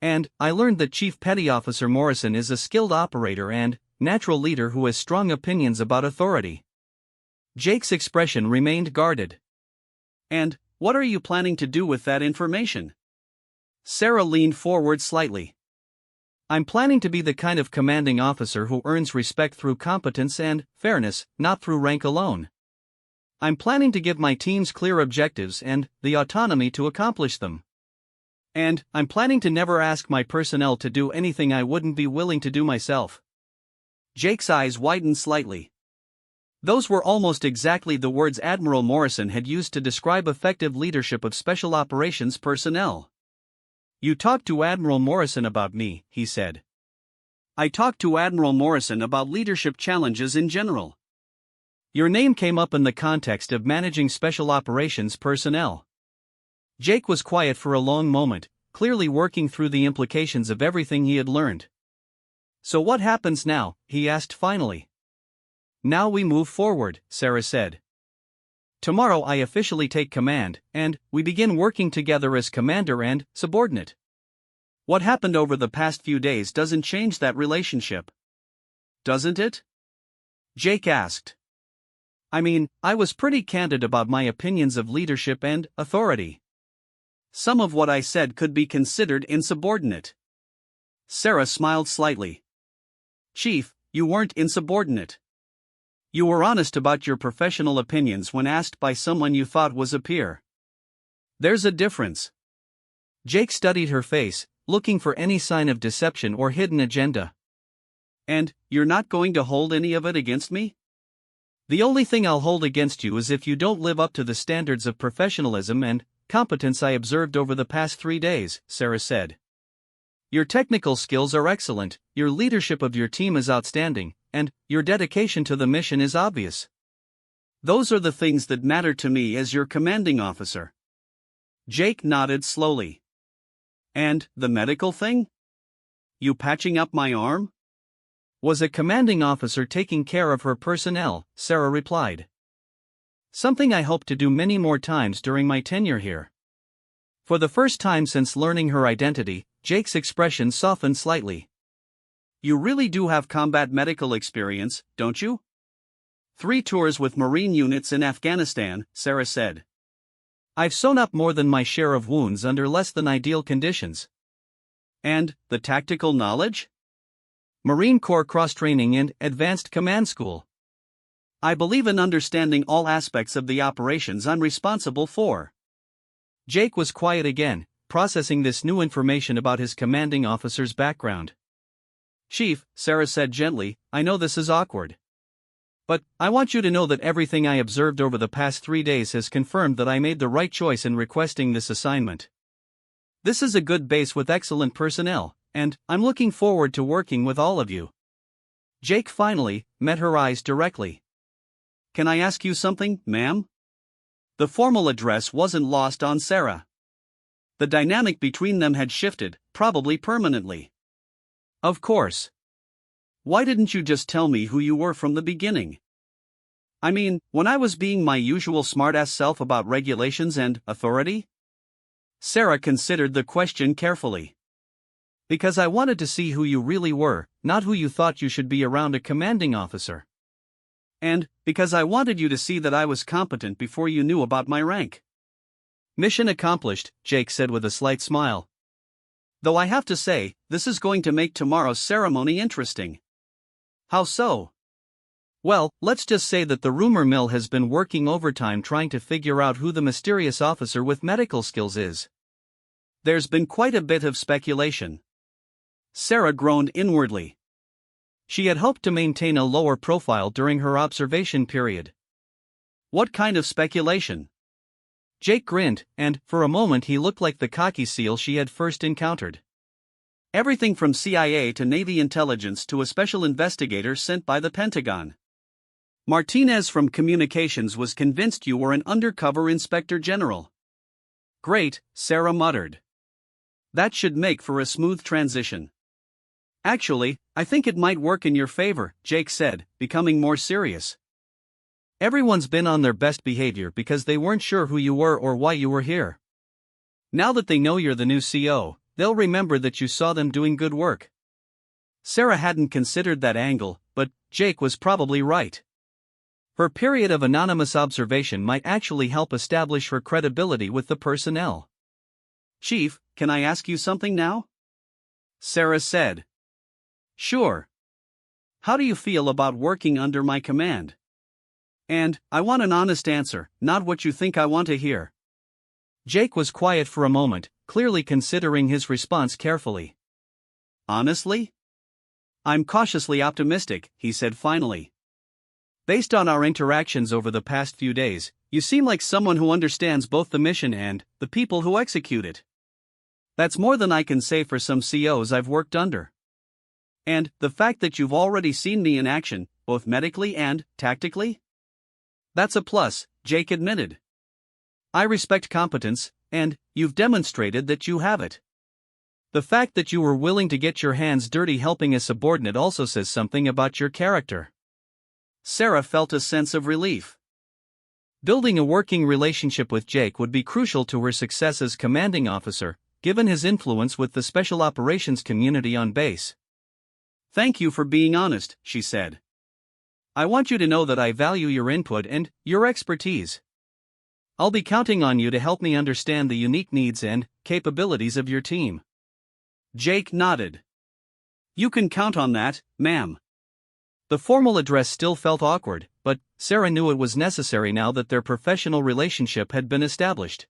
S1: And I learned that Chief Petty Officer Morrison is a skilled operator and natural leader who has strong opinions about authority. Jake's expression remained guarded.
S2: And what are you planning to do with that information? Sarah leaned forward slightly.
S1: I'm planning to be the kind of commanding officer who earns respect through competence and fairness, not through rank alone. I'm planning to give my teams clear objectives and the autonomy to accomplish them. And I'm planning to never ask my personnel to do anything I wouldn't be willing to do myself.
S2: Jake's eyes widened slightly. Those were almost exactly the words Admiral Morrison had used to describe effective leadership of special operations personnel.
S1: You talked to Admiral Morrison about me, he said.
S2: I talked to Admiral Morrison about leadership challenges in general.
S1: Your name came up in the context of managing special operations personnel. Jake was quiet for a long moment, clearly working through the implications of everything he had learned. So what happens now? He asked finally. Now we move forward, Sarah said. Tomorrow I officially take command, and we begin working together as commander and subordinate.
S2: What happened over the past few days doesn't change that relationship. Doesn't it? Jake asked.
S1: I mean, I was pretty candid about my opinions of leadership and authority.
S2: Some of what I said could be considered insubordinate. Sarah smiled slightly. Chief, you weren't insubordinate. You were honest about your professional opinions when asked by someone you thought was a peer. There's a difference.
S1: Jake studied her face, looking for any sign of deception or hidden agenda.
S2: And you're not going to hold any of it against me?
S1: The only thing I'll hold against you is if you don't live up to the standards of professionalism and competence I observed over the past 3 days, Sarah said. Your technical skills are excellent, your leadership of your team is outstanding, and your dedication to the mission is obvious.
S2: Those are the things that matter to me as your commanding officer. Jake nodded slowly. And the medical thing? You patching up my arm?
S1: Was a commanding officer taking care of her personnel, Sarah replied. Something I hope to do many more times during my tenure here. For the first time since learning her identity, Jake's expression softened slightly.
S2: You really do have combat medical experience, don't you? 3 tours with Marine units in Afghanistan, Sarah said.
S1: I've sewn up more than my share of wounds under less than ideal conditions.
S2: And the tactical knowledge?
S1: Marine Corps cross-training and advanced command school.
S2: I believe in understanding all aspects of the operations I'm responsible for.
S1: Jake was quiet again, processing this new information about his commanding officer's background.
S2: Chief, Sarah said gently, I know this is awkward.
S1: But I want you to know that everything I observed over the past 3 days has confirmed that I made the right choice in requesting this assignment. This is a good base with excellent personnel, and I'm looking forward to working with all of you. Jake finally met her eyes directly.
S2: Can I ask you something, ma'am? The formal address wasn't lost on Sarah. The dynamic between them had shifted, probably permanently.
S1: Of course.
S2: Why didn't you just tell me who you were from the beginning? I mean, when I was being my usual smartass self about regulations and authority?
S1: Sarah considered the question carefully. Because I wanted to see who you really were, not who you thought you should be around a commanding officer.
S2: And because I wanted you to see that I was competent before you knew about my rank.
S1: Mission accomplished, Jake said with a slight smile.
S2: Though I have to say, this is going to make tomorrow's ceremony interesting. How so?
S1: Well, let's just say that the rumor mill has been working overtime trying to figure out who the mysterious officer with medical skills is.
S2: There's been quite a bit of speculation. Sarah groaned inwardly.
S1: She had hoped to maintain a lower profile during her observation period.
S2: What kind of speculation?
S1: Jake grinned, and, for a moment he looked like the cocky seal she had first encountered.
S2: Everything from CIA to Navy intelligence to a special investigator sent by the Pentagon. Martinez from Communications was convinced you were an undercover inspector general.
S1: Great, Sarah muttered.
S2: That should make for a smooth transition. Actually, I think it might work in your favor, Jake said, becoming more serious.
S1: Everyone's been on their best behavior because they weren't sure who you were or why you were here. Now that they know you're the new CO, they'll remember that you saw them doing good work. Sarah hadn't considered that angle, but Jake was probably right. Her period of anonymous observation might actually help establish her credibility with the personnel.
S2: Chief, can I ask you something now? Sarah said. Sure. How do you feel about working under my command? And, I want an honest answer, not what you think I want to hear.
S1: Jake was quiet for a moment, clearly considering his response carefully.
S2: Honestly? I'm cautiously optimistic, he said finally. Based on our interactions over the past few days, you seem like someone who understands both the mission and the people who execute it. That's more than I can say for some COs I've worked under. And the fact that you've already seen me in action, both medically and tactically? That's a plus, Jake admitted. I respect competence, and you've demonstrated that you have it. The fact that you were willing to get your hands dirty helping a subordinate also says something about your character. Sarah felt a sense of relief. Building a working relationship with Jake would be crucial to her success as commanding officer, given his influence with the special operations community on base. Thank you for being honest, she said. I want you to know that I value your input and your expertise. I'll be counting on you to help me understand the unique needs and capabilities of your team. Jake nodded. You can count on that, ma'am.
S1: The formal address still felt awkward, but Sarah knew it was necessary now that their professional relationship had been established.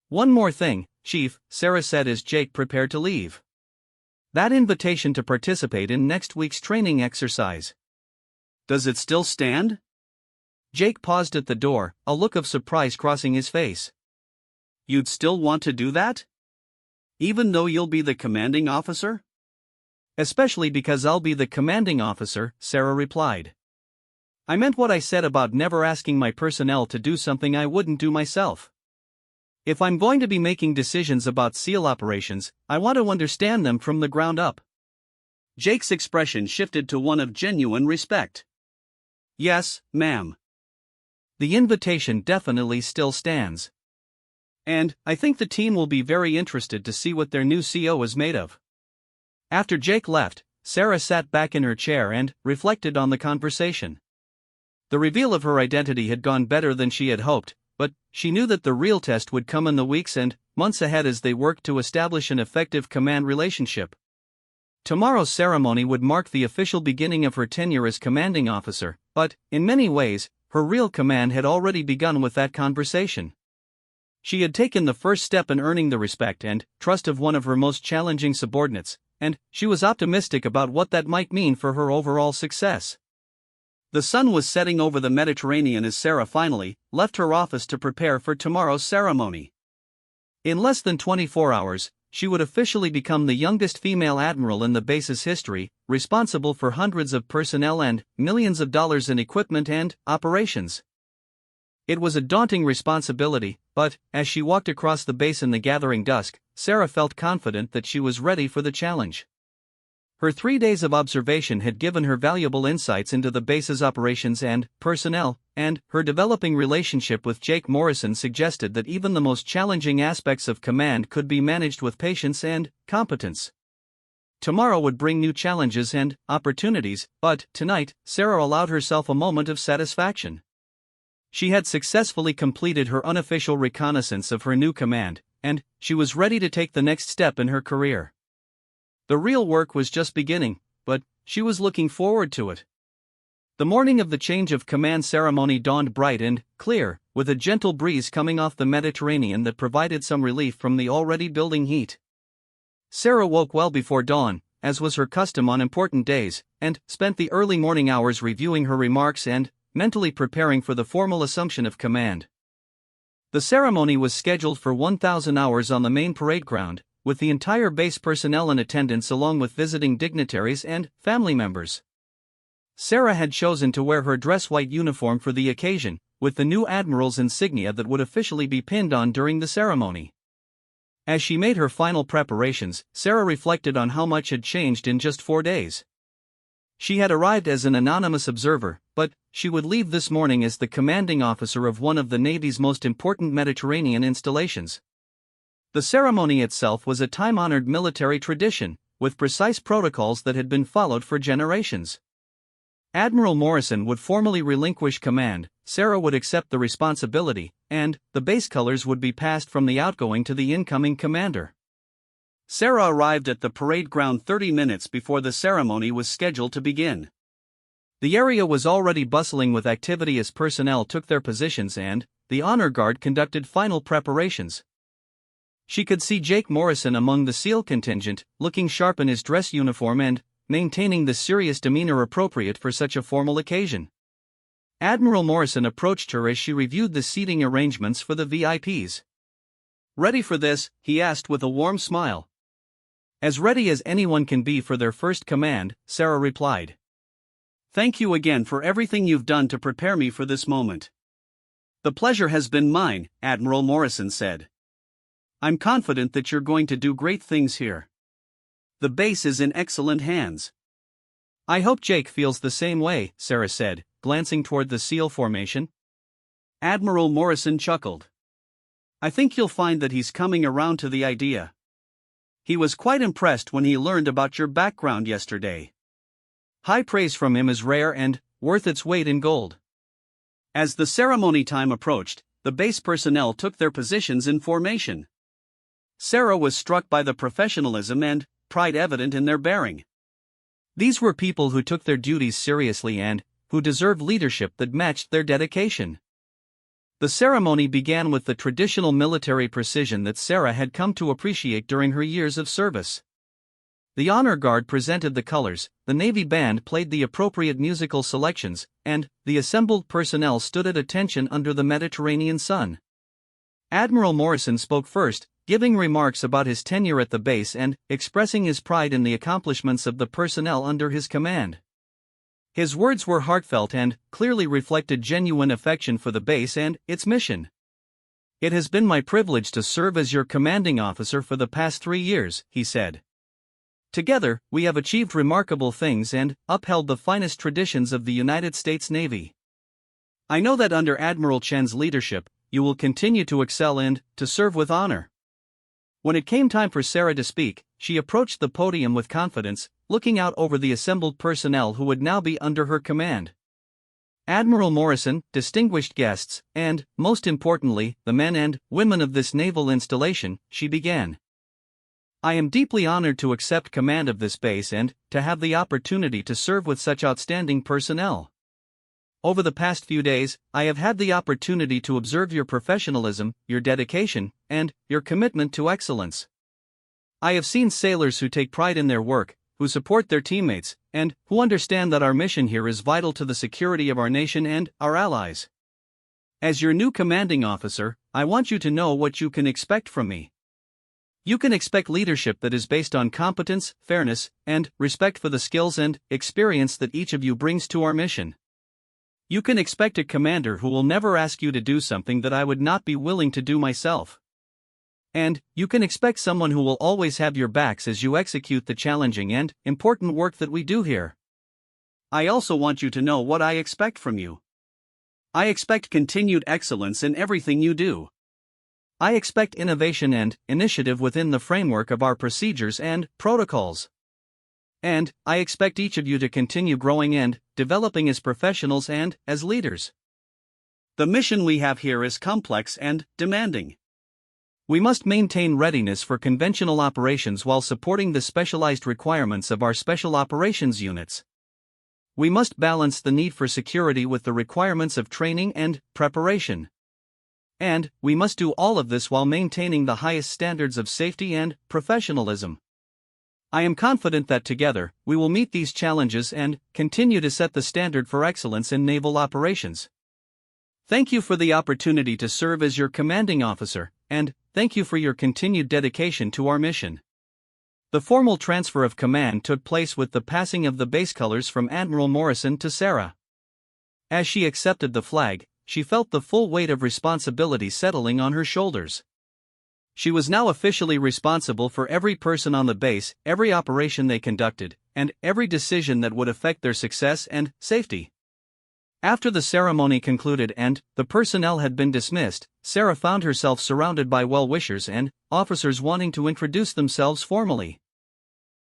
S1: One more thing, Chief, Sarah said as Jake prepared to leave. That invitation to participate in next week's training exercise.
S2: Does it still stand?
S1: Jake paused at the door, a look of surprise crossing his face.
S2: You'd still want to do that? Even though you'll be the commanding officer?
S1: Especially because I'll be the commanding officer, Sarah replied. I meant what I said about never asking my personnel to do something I wouldn't do myself. If I'm going to be making decisions about SEAL operations, I want to understand them from the ground up.
S2: Jake's expression shifted to one of genuine respect. Yes, ma'am.
S1: The invitation definitely still stands. And I think the team will be very interested to see what their new CO is made of. After Jake left, Sarah sat back in her chair and reflected on the conversation. The reveal of her identity had gone better than she had hoped, but she knew that the real test would come in the weeks and months ahead as they worked to establish an effective command relationship. Tomorrow's ceremony would mark the official beginning of her tenure as commanding officer, but, in many ways, her real command had already begun with that conversation. She had taken the first step in earning the respect and trust of one of her most challenging subordinates, and she was optimistic about what that might mean for her overall success. The sun was setting over the Mediterranean as Sarah finally left her office to prepare for tomorrow's ceremony. In less than 24 hours, she would officially become the youngest female admiral in the base's history, responsible for hundreds of personnel and millions of dollars in equipment and operations. It was a daunting responsibility, but, as she walked across the base in the gathering dusk, Sarah felt confident that she was ready for the challenge. Her 3 days of observation had given her valuable insights into the base's operations and personnel, and her developing relationship with Jake Morrison suggested that even the most challenging aspects of command could be managed with patience and competence. Tomorrow would bring new challenges and opportunities, but tonight, Sarah allowed herself a moment of satisfaction. She had successfully completed her unofficial reconnaissance of her new command, and she was ready to take the next step in her career. The real work was just beginning, but she was looking forward to it. The morning of the change of command ceremony dawned bright and clear, with a gentle breeze coming off the Mediterranean that provided some relief from the already building heat. Sarah woke well before dawn, as was her custom on important days, and spent the early morning hours reviewing her remarks and mentally preparing for the formal assumption of command. The ceremony was scheduled for 1,000 hours on the main parade ground, with the entire base personnel in attendance along with visiting dignitaries and family members. Sarah had chosen to wear her dress white uniform for the occasion, with the new Admiral's insignia that would officially be pinned on during the ceremony. As she made her final preparations, Sarah reflected on how much had changed in just 4 days. She had arrived as an anonymous observer, but she would leave this morning as the commanding officer of one of the Navy's most important Mediterranean installations. The ceremony itself was a time-honored military tradition, with precise protocols that had been followed for generations. Admiral Morrison would formally relinquish command, Sarah would accept the responsibility, and the base colors would be passed from the outgoing to the incoming commander. Sarah arrived at the parade ground 30 minutes before the ceremony was scheduled to begin. The area was already bustling with activity as personnel took their positions and the honor guard conducted final preparations. She could see Jake Morrison among the SEAL contingent, looking sharp in his dress uniform and maintaining the serious demeanor appropriate for such a formal occasion. Admiral Morrison approached her as she reviewed the seating arrangements for the VIPs. "Ready for this?" he asked with a warm smile. "As ready as anyone can be for their first command," Sarah replied. "Thank you again for everything you've done to prepare me for this moment." "The pleasure has been mine," Admiral Morrison said. "I'm confident that you're going to do great things here. The base is in excellent hands." "I hope Jake feels the same way," Sarah said, glancing toward the SEAL formation. Admiral Morrison chuckled. "I think you'll find that he's coming around to the idea. He was quite impressed when he learned about your background yesterday. High praise from him is rare and worth its weight in gold." As the ceremony time approached, the base personnel took their positions in formation. Sarah was struck by the professionalism and pride evident in their bearing. These were people who took their duties seriously and who deserved leadership that matched their dedication. The ceremony began with the traditional military precision that Sarah had come to appreciate during her years of service. The honor guard presented the colors, the Navy band played the appropriate musical selections, and the assembled personnel stood at attention under the Mediterranean sun. Admiral Morrison spoke first, giving remarks about his tenure at the base and expressing his pride in the accomplishments of the personnel under his command. His words were heartfelt and clearly reflected genuine affection for the base and its mission. "It has been my privilege to serve as your commanding officer for the past 3 years," he said. "Together, we have achieved remarkable things and upheld the finest traditions of the United States Navy. I know that under Admiral Chen's leadership, you will continue to excel and to serve with honor." When it came time for Sarah to speak, she approached the podium with confidence, looking out over the assembled personnel who would now be under her command. Admiral Morrison, distinguished guests, and, most importantly, the men and women of this naval installation, she began. "I am deeply honored to accept command of this base and to have the opportunity to serve with such outstanding personnel. Over the past few days, I have had the opportunity to observe your professionalism, your dedication, and your commitment to excellence. I have seen sailors who take pride in their work, who support their teammates, and who understand that our mission here is vital to the security of our nation and our allies. As your new commanding officer, I want you to know what you can expect from me. You can expect leadership that is based on competence, fairness, and respect for the skills and experience that each of you brings to our mission. You can expect a commander who will never ask you to do something that I would not be willing to do myself. And you can expect someone who will always have your backs as you execute the challenging and important work that we do here. I also want you to know what I expect from you. I expect continued excellence in everything you do. I expect innovation and initiative within the framework of our procedures and protocols. And I expect each of you to continue growing and developing as professionals and as leaders. The mission we have here is complex and demanding. We must maintain readiness for conventional operations while supporting the specialized requirements of our special operations units. We must balance the need for security with the requirements of training and preparation. And we must do all of this while maintaining the highest standards of safety and professionalism. I am confident that together, we will meet these challenges and continue to set the standard for excellence in naval operations. Thank you for the opportunity to serve as your commanding officer, and thank you for your continued dedication to our mission." The formal transfer of command took place with the passing of the base colors from Admiral Morrison to Sarah. As she accepted the flag, she felt the full weight of responsibility settling on her shoulders. She was now officially responsible for every person on the base, every operation they conducted, and every decision that would affect their success and safety. After the ceremony concluded and the personnel had been dismissed, Sarah found herself surrounded by well-wishers and officers wanting to introduce themselves formally.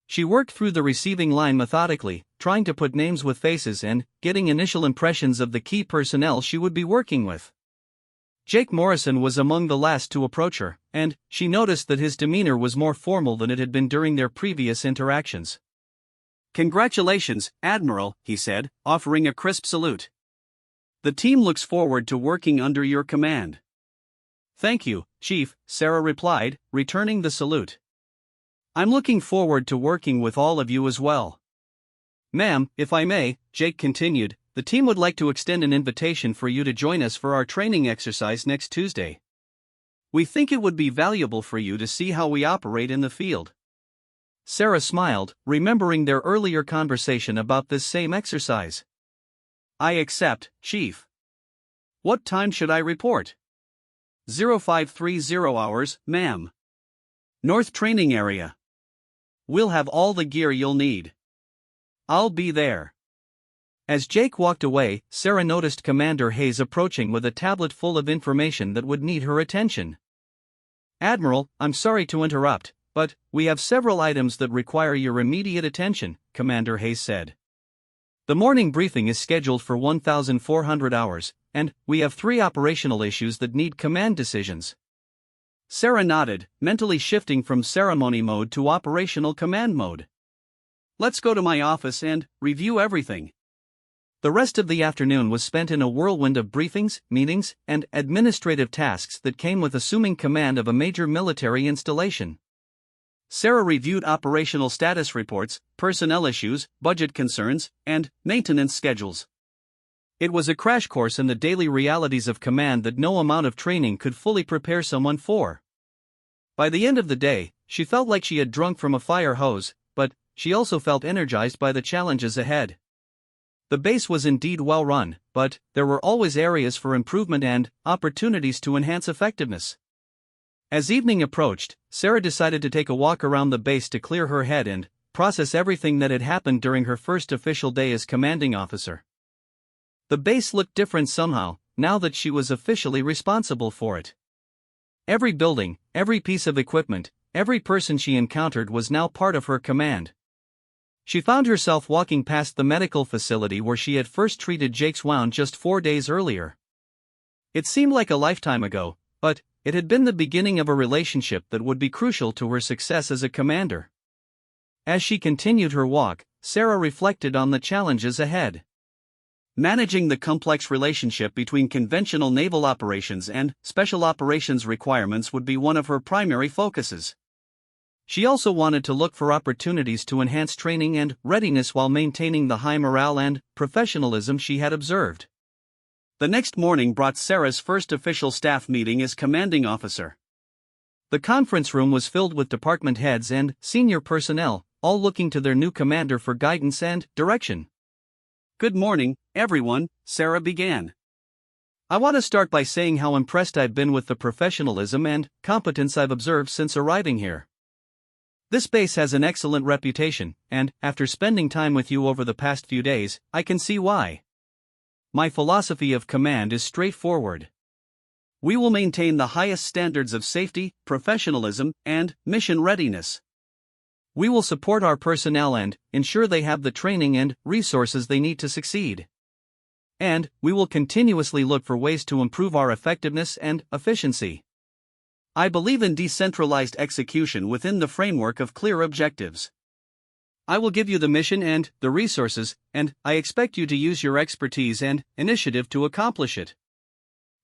S1: She worked through the receiving line methodically, trying to put names with faces and getting initial impressions of the key personnel she would be working with. Jake Morrison was among the last to approach her, and she noticed that his demeanor was more formal than it had been during their previous interactions. "Congratulations, Admiral," he said, offering a crisp salute. "The team looks forward to working under your command." "Thank you, Chief," Sarah replied, returning the salute. "I'm looking forward to working with all of you as well." "Ma'am, if I may," Jake continued, "the team would like to extend an invitation for you to join us for our training exercise next Tuesday. We think it would be valuable for you to see how we operate in the field." Sarah smiled, remembering their earlier conversation about this same exercise. "I accept, Chief. What time should I report?" 0530 hours, ma'am. North Training Area. We'll have all the gear you'll need. I'll be there." As Jake walked away, Sarah noticed Commander Hayes approaching with a tablet full of information that would need her attention. "Admiral, I'm sorry to interrupt, but we have several items that require your immediate attention," Commander Hayes said. "The morning briefing is scheduled for 1,400 hours, and we have 3 operational issues that need command decisions." Sarah nodded, mentally shifting from ceremony mode to operational command mode. "Let's go to my office and review everything." The rest of the afternoon was spent in a whirlwind of briefings, meetings, and administrative tasks that came with assuming command of a major military installation. Sarah reviewed operational status reports, personnel issues, budget concerns, and maintenance schedules. It was a crash course in the daily realities of command that no amount of training could fully prepare someone for. By the end of the day, she felt like she had drunk from a fire hose, but she also felt energized by the challenges ahead. The base was indeed well run, but there were always areas for improvement and opportunities to enhance effectiveness. As evening approached, Sarah decided to take a walk around the base to clear her head and process everything that had happened during her first official day as commanding officer. The base looked different somehow, now that she was officially responsible for it. Every building, every piece of equipment, every person she encountered was now part of her command. She found herself walking past the medical facility where she had first treated Jake's wound just 4 days earlier. It seemed like a lifetime ago, but it had been the beginning of a relationship that would be crucial to her success as a commander. As she continued her walk, Sarah reflected on the challenges ahead. Managing the complex relationship between conventional naval operations and special operations requirements would be one of her primary focuses. She also wanted to look for opportunities to enhance training and readiness while maintaining the high morale and professionalism she had observed. The next morning brought Sarah's first official staff meeting as commanding officer. The conference room was filled with department heads and senior personnel, all looking to their new commander for guidance and direction. "Good morning, everyone," Sarah began. "I want to start by saying how impressed I've been with the professionalism and competence I've observed since arriving here. This base has an excellent reputation, and after spending time with you over the past few days, I can see why. My philosophy of command is straightforward. We will maintain the highest standards of safety, professionalism, and mission readiness. We will support our personnel and ensure they have the training and resources they need to succeed. And we will continuously look for ways to improve our effectiveness and efficiency. I believe in decentralized execution within the framework of clear objectives. I will give you the mission and the resources, and I expect you to use your expertise and initiative to accomplish it.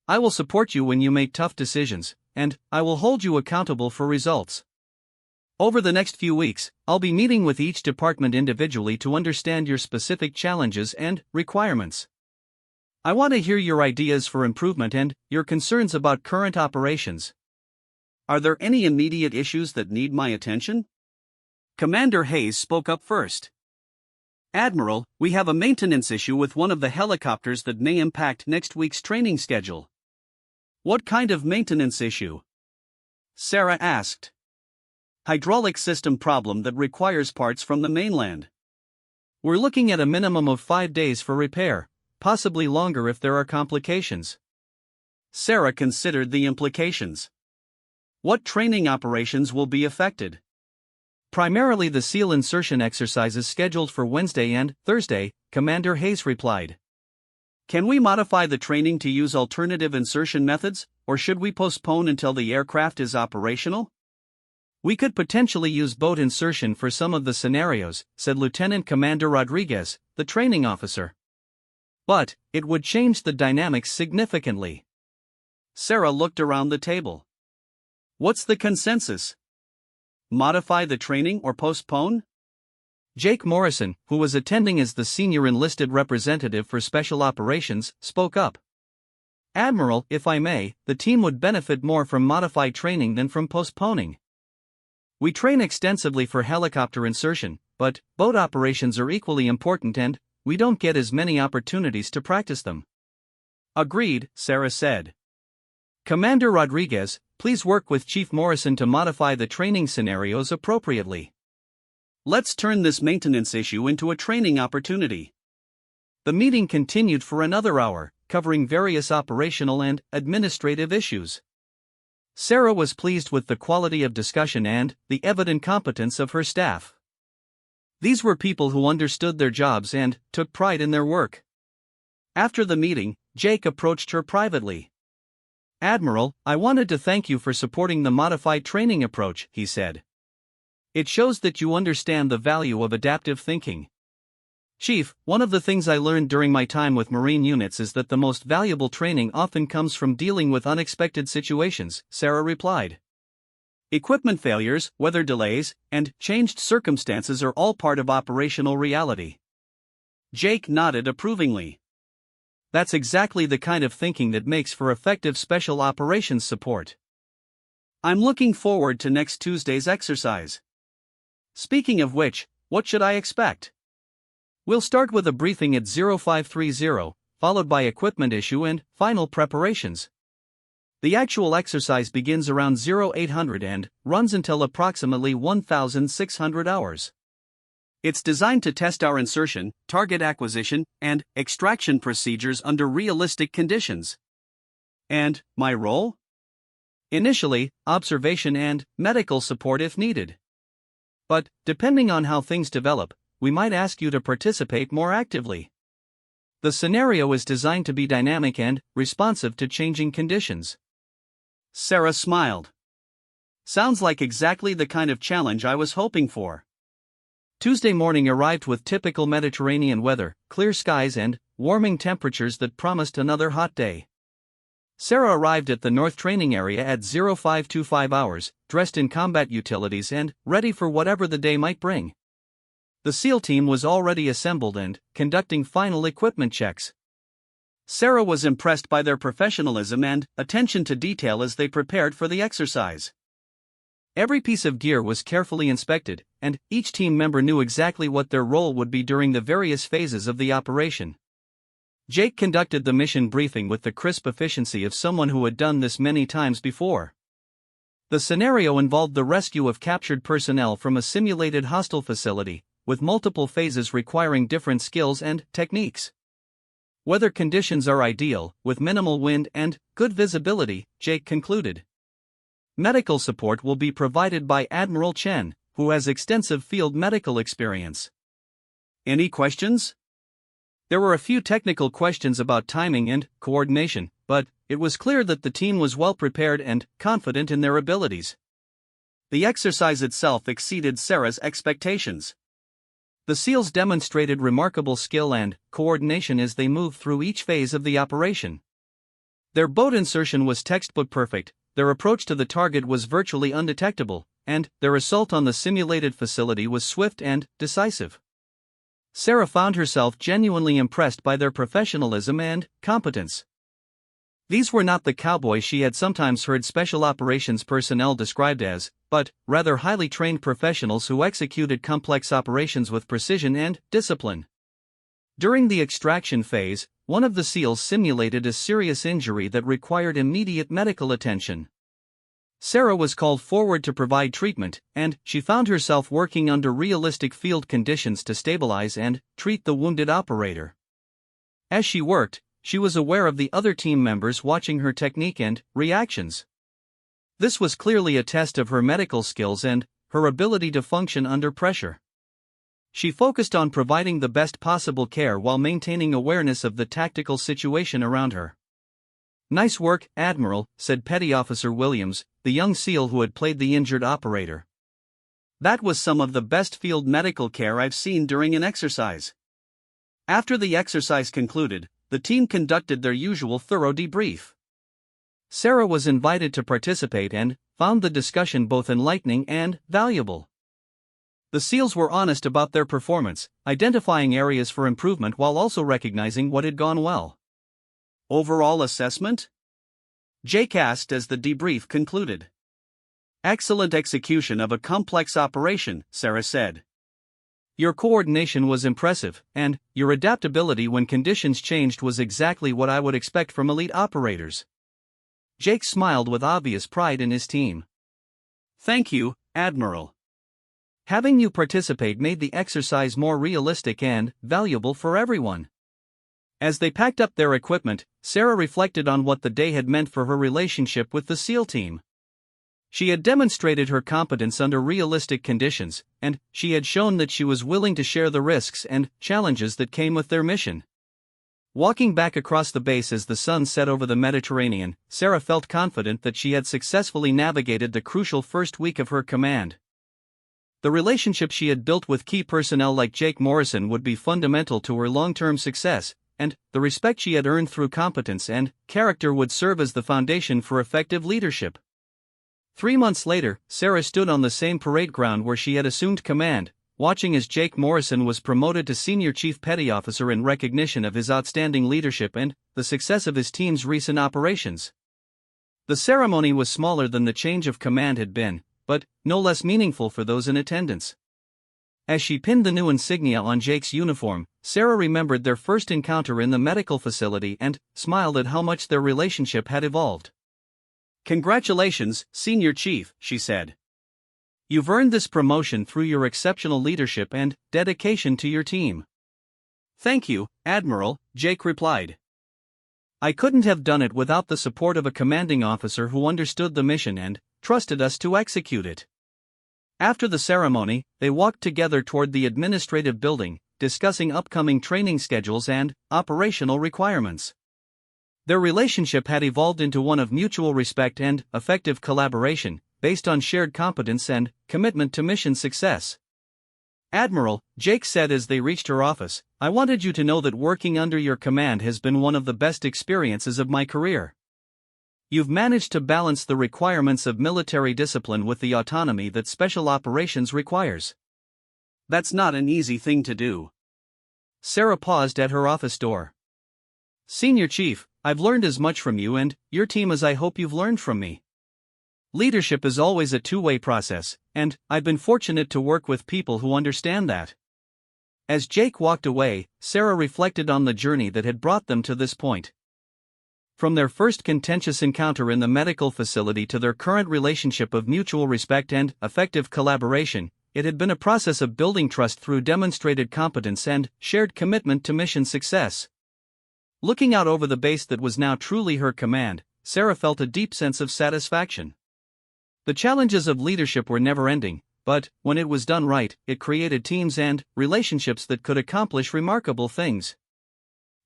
S1: I will support you when you make tough decisions, and I will hold you accountable for results. Over the next few weeks, I'll be meeting with each department individually to understand your specific challenges and requirements. I want to hear your ideas for improvement and your concerns about current operations. Are there any immediate issues that need my attention?" Commander Hayes spoke up first. "Admiral, we have a maintenance issue with one of the helicopters that may impact next week's training schedule." "What kind of maintenance issue?" Sarah asked. "Hydraulic system problem that requires parts from the mainland. We're looking at a minimum of 5 days for repair, possibly longer if there are complications." Sarah considered the implications. "What training operations will be affected?" "Primarily the SEAL insertion exercises scheduled for Wednesday and Thursday," Commander Hayes replied. "Can we modify the training to use alternative insertion methods, or should we postpone until the aircraft is operational?" "We could potentially use boat insertion for some of the scenarios," said Lieutenant Commander Rodriguez, the training officer. "But it would change the dynamics significantly." Sarah looked around the table. "What's the consensus? Modify the training or postpone?" Jake Morrison, who was attending as the senior enlisted representative for special operations, spoke up. "Admiral, if I may, the team would benefit more from modified training than from postponing. We train extensively for helicopter insertion, but boat operations are equally important and we don't get as many opportunities to practice them." "Agreed," Sarah said. "Commander Rodriguez, please work with Chief Morrison to modify the training scenarios appropriately. Let's turn this maintenance issue into a training opportunity." The meeting continued for another hour, covering various operational and administrative issues. Sarah was pleased with the quality of discussion and the evident competence of her staff. These were people who understood their jobs and took pride in their work. After the meeting, Jake approached her privately. "Admiral, I wanted to thank you for supporting the modified training approach," he said. "It shows that you understand the value of adaptive thinking." "Chief, one of the things I learned during my time with Marine units is that the most valuable training often comes from dealing with unexpected situations," Sarah replied. "Equipment failures, weather delays, and changed circumstances are all part of operational reality." Jake nodded approvingly. "That's exactly the kind of thinking that makes for effective special operations support."
S2: I'm looking forward to next Tuesday's exercise. Speaking of which, what should I expect? We'll start with a briefing at 0530, followed by equipment issue and final preparations. The actual exercise begins around 0800 and runs until approximately 1600 hours. It's designed to test our insertion, target acquisition, and extraction procedures under realistic conditions. And my role? Initially, observation and medical support if needed. But, depending on how things develop, we might ask you to participate more actively. The scenario is designed to be dynamic and responsive to changing conditions. Sarah smiled. Sounds like exactly the kind of challenge I was hoping for. Tuesday morning arrived with typical Mediterranean weather, clear skies and warming temperatures that promised another hot day. Sarah arrived at the North Training Area at 0525 hours, dressed in combat utilities and ready for whatever the day might bring. The SEAL team was already assembled and conducting final equipment checks. Sarah was impressed by their professionalism and attention to detail as they prepared for the exercise. Every piece of gear was carefully inspected, and each team member knew exactly what their role would be during the various phases of the operation. Jake conducted the mission briefing with the crisp efficiency of someone who had done this many times before. The scenario involved the rescue of captured personnel from a simulated hostile facility, with multiple phases requiring different skills and techniques. Weather conditions are ideal, with minimal wind and good visibility, Jake concluded. Medical support will be provided by Admiral Chen, who has extensive field medical experience. Any questions? There were a few technical questions about timing and coordination, but it was clear that the team was well prepared and confident in their abilities. The exercise itself exceeded Sarah's expectations. The SEALs demonstrated remarkable skill and coordination as they moved through each phase of the operation. Their boat insertion was textbook perfect, their approach to the target was virtually undetectable, and their assault on the simulated facility was swift and decisive. Sarah found herself genuinely impressed by their professionalism and competence. These were not the cowboys she had sometimes heard special operations personnel described as, but rather highly trained professionals who executed complex operations with precision and discipline. During the extraction phase, one of the SEALs simulated a serious injury that required immediate medical attention. Sarah was called forward to provide treatment, and she found herself working under realistic field conditions to stabilize and treat the wounded operator. As she worked, she was aware of the other team members watching her technique and reactions. This was clearly a test of her medical skills and her ability to function under pressure. She focused on providing the best possible care while maintaining awareness of the tactical situation around her. "Nice work, Admiral," said Petty Officer Williams, the young SEAL who had played the injured operator. "That was some of the best field medical care I've seen during an exercise." After the exercise concluded, the team conducted their usual thorough debrief. Sarah was invited to participate and found the discussion both enlightening and valuable. The SEALs were honest about their performance, identifying areas for improvement while also recognizing what had gone well. Overall assessment? Jake asked as the debrief concluded. "Excellent execution of a complex operation," Sarah said. "Your coordination was impressive, and your adaptability when conditions changed was exactly what I would expect from elite operators." Jake smiled with obvious pride in his team. "Thank you, Admiral. Having you participate made the exercise more realistic and valuable for everyone." As they packed up their equipment, Sarah reflected on what the day had meant for her relationship with the SEAL team. She had demonstrated her competence under realistic conditions, and she had shown that she was willing to share the risks and challenges that came with their mission. Walking back across the base as the sun set over the Mediterranean, Sarah felt confident that she had successfully navigated the crucial first week of her command. The relationship she had built with key personnel like Jake Morrison would be fundamental to her long-term success, and the respect she had earned through competence and character would serve as the foundation for effective leadership. 3 months later, Sarah stood on the same parade ground where she had assumed command, watching as Jake Morrison was promoted to Senior Chief Petty Officer in recognition of his outstanding leadership and the success of his team's recent operations.
S1: The ceremony was smaller than the change of command had been, but no less meaningful for those in attendance. As she pinned the new insignia on Jake's uniform, Sarah remembered their first encounter in the medical facility and smiled at how much their relationship had evolved.
S2: "Congratulations, Senior Chief," she said.
S1: "You've earned this promotion through your exceptional leadership and dedication to your team."
S2: "Thank you, Admiral," Jake replied.
S1: "I couldn't have done it without the support of a commanding officer who understood the mission and trusted us to execute it." After the ceremony, they walked together toward the administrative building, discussing upcoming training schedules and operational requirements. Their relationship had evolved into one of mutual respect and effective collaboration, based on shared competence and commitment to mission success. "Admiral," Jake said as they reached her office, "I wanted you to know that working under your command has been one of the best experiences of my career. You've managed to balance the requirements of military discipline with the autonomy that special operations requires."
S2: "That's not an easy thing to do."
S1: Sarah paused at her office door. "Senior Chief, I've learned as much from you and your team as I hope you've learned from me. Leadership is always a two-way process, and I've been fortunate to work with people who understand that." As Jake walked away, Sarah reflected on the journey that had brought them to this point. From their first contentious encounter in the medical facility to their current relationship of mutual respect and effective collaboration, it had been a process of building trust through demonstrated competence and shared commitment to mission success. Looking out over the base that was now truly her command, Sarah felt a deep sense of satisfaction. The challenges of leadership were never-ending, but, when it was done right, it created teams and relationships that could accomplish remarkable things.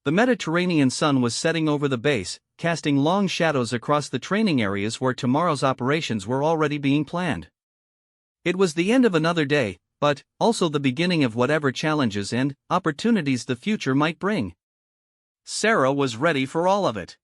S1: The Mediterranean sun was setting over the base, casting long shadows across the training areas where tomorrow's operations were already being planned. It was the end of another day, but also the beginning of whatever challenges and opportunities the future might bring.
S2: Sarah was ready for all of it.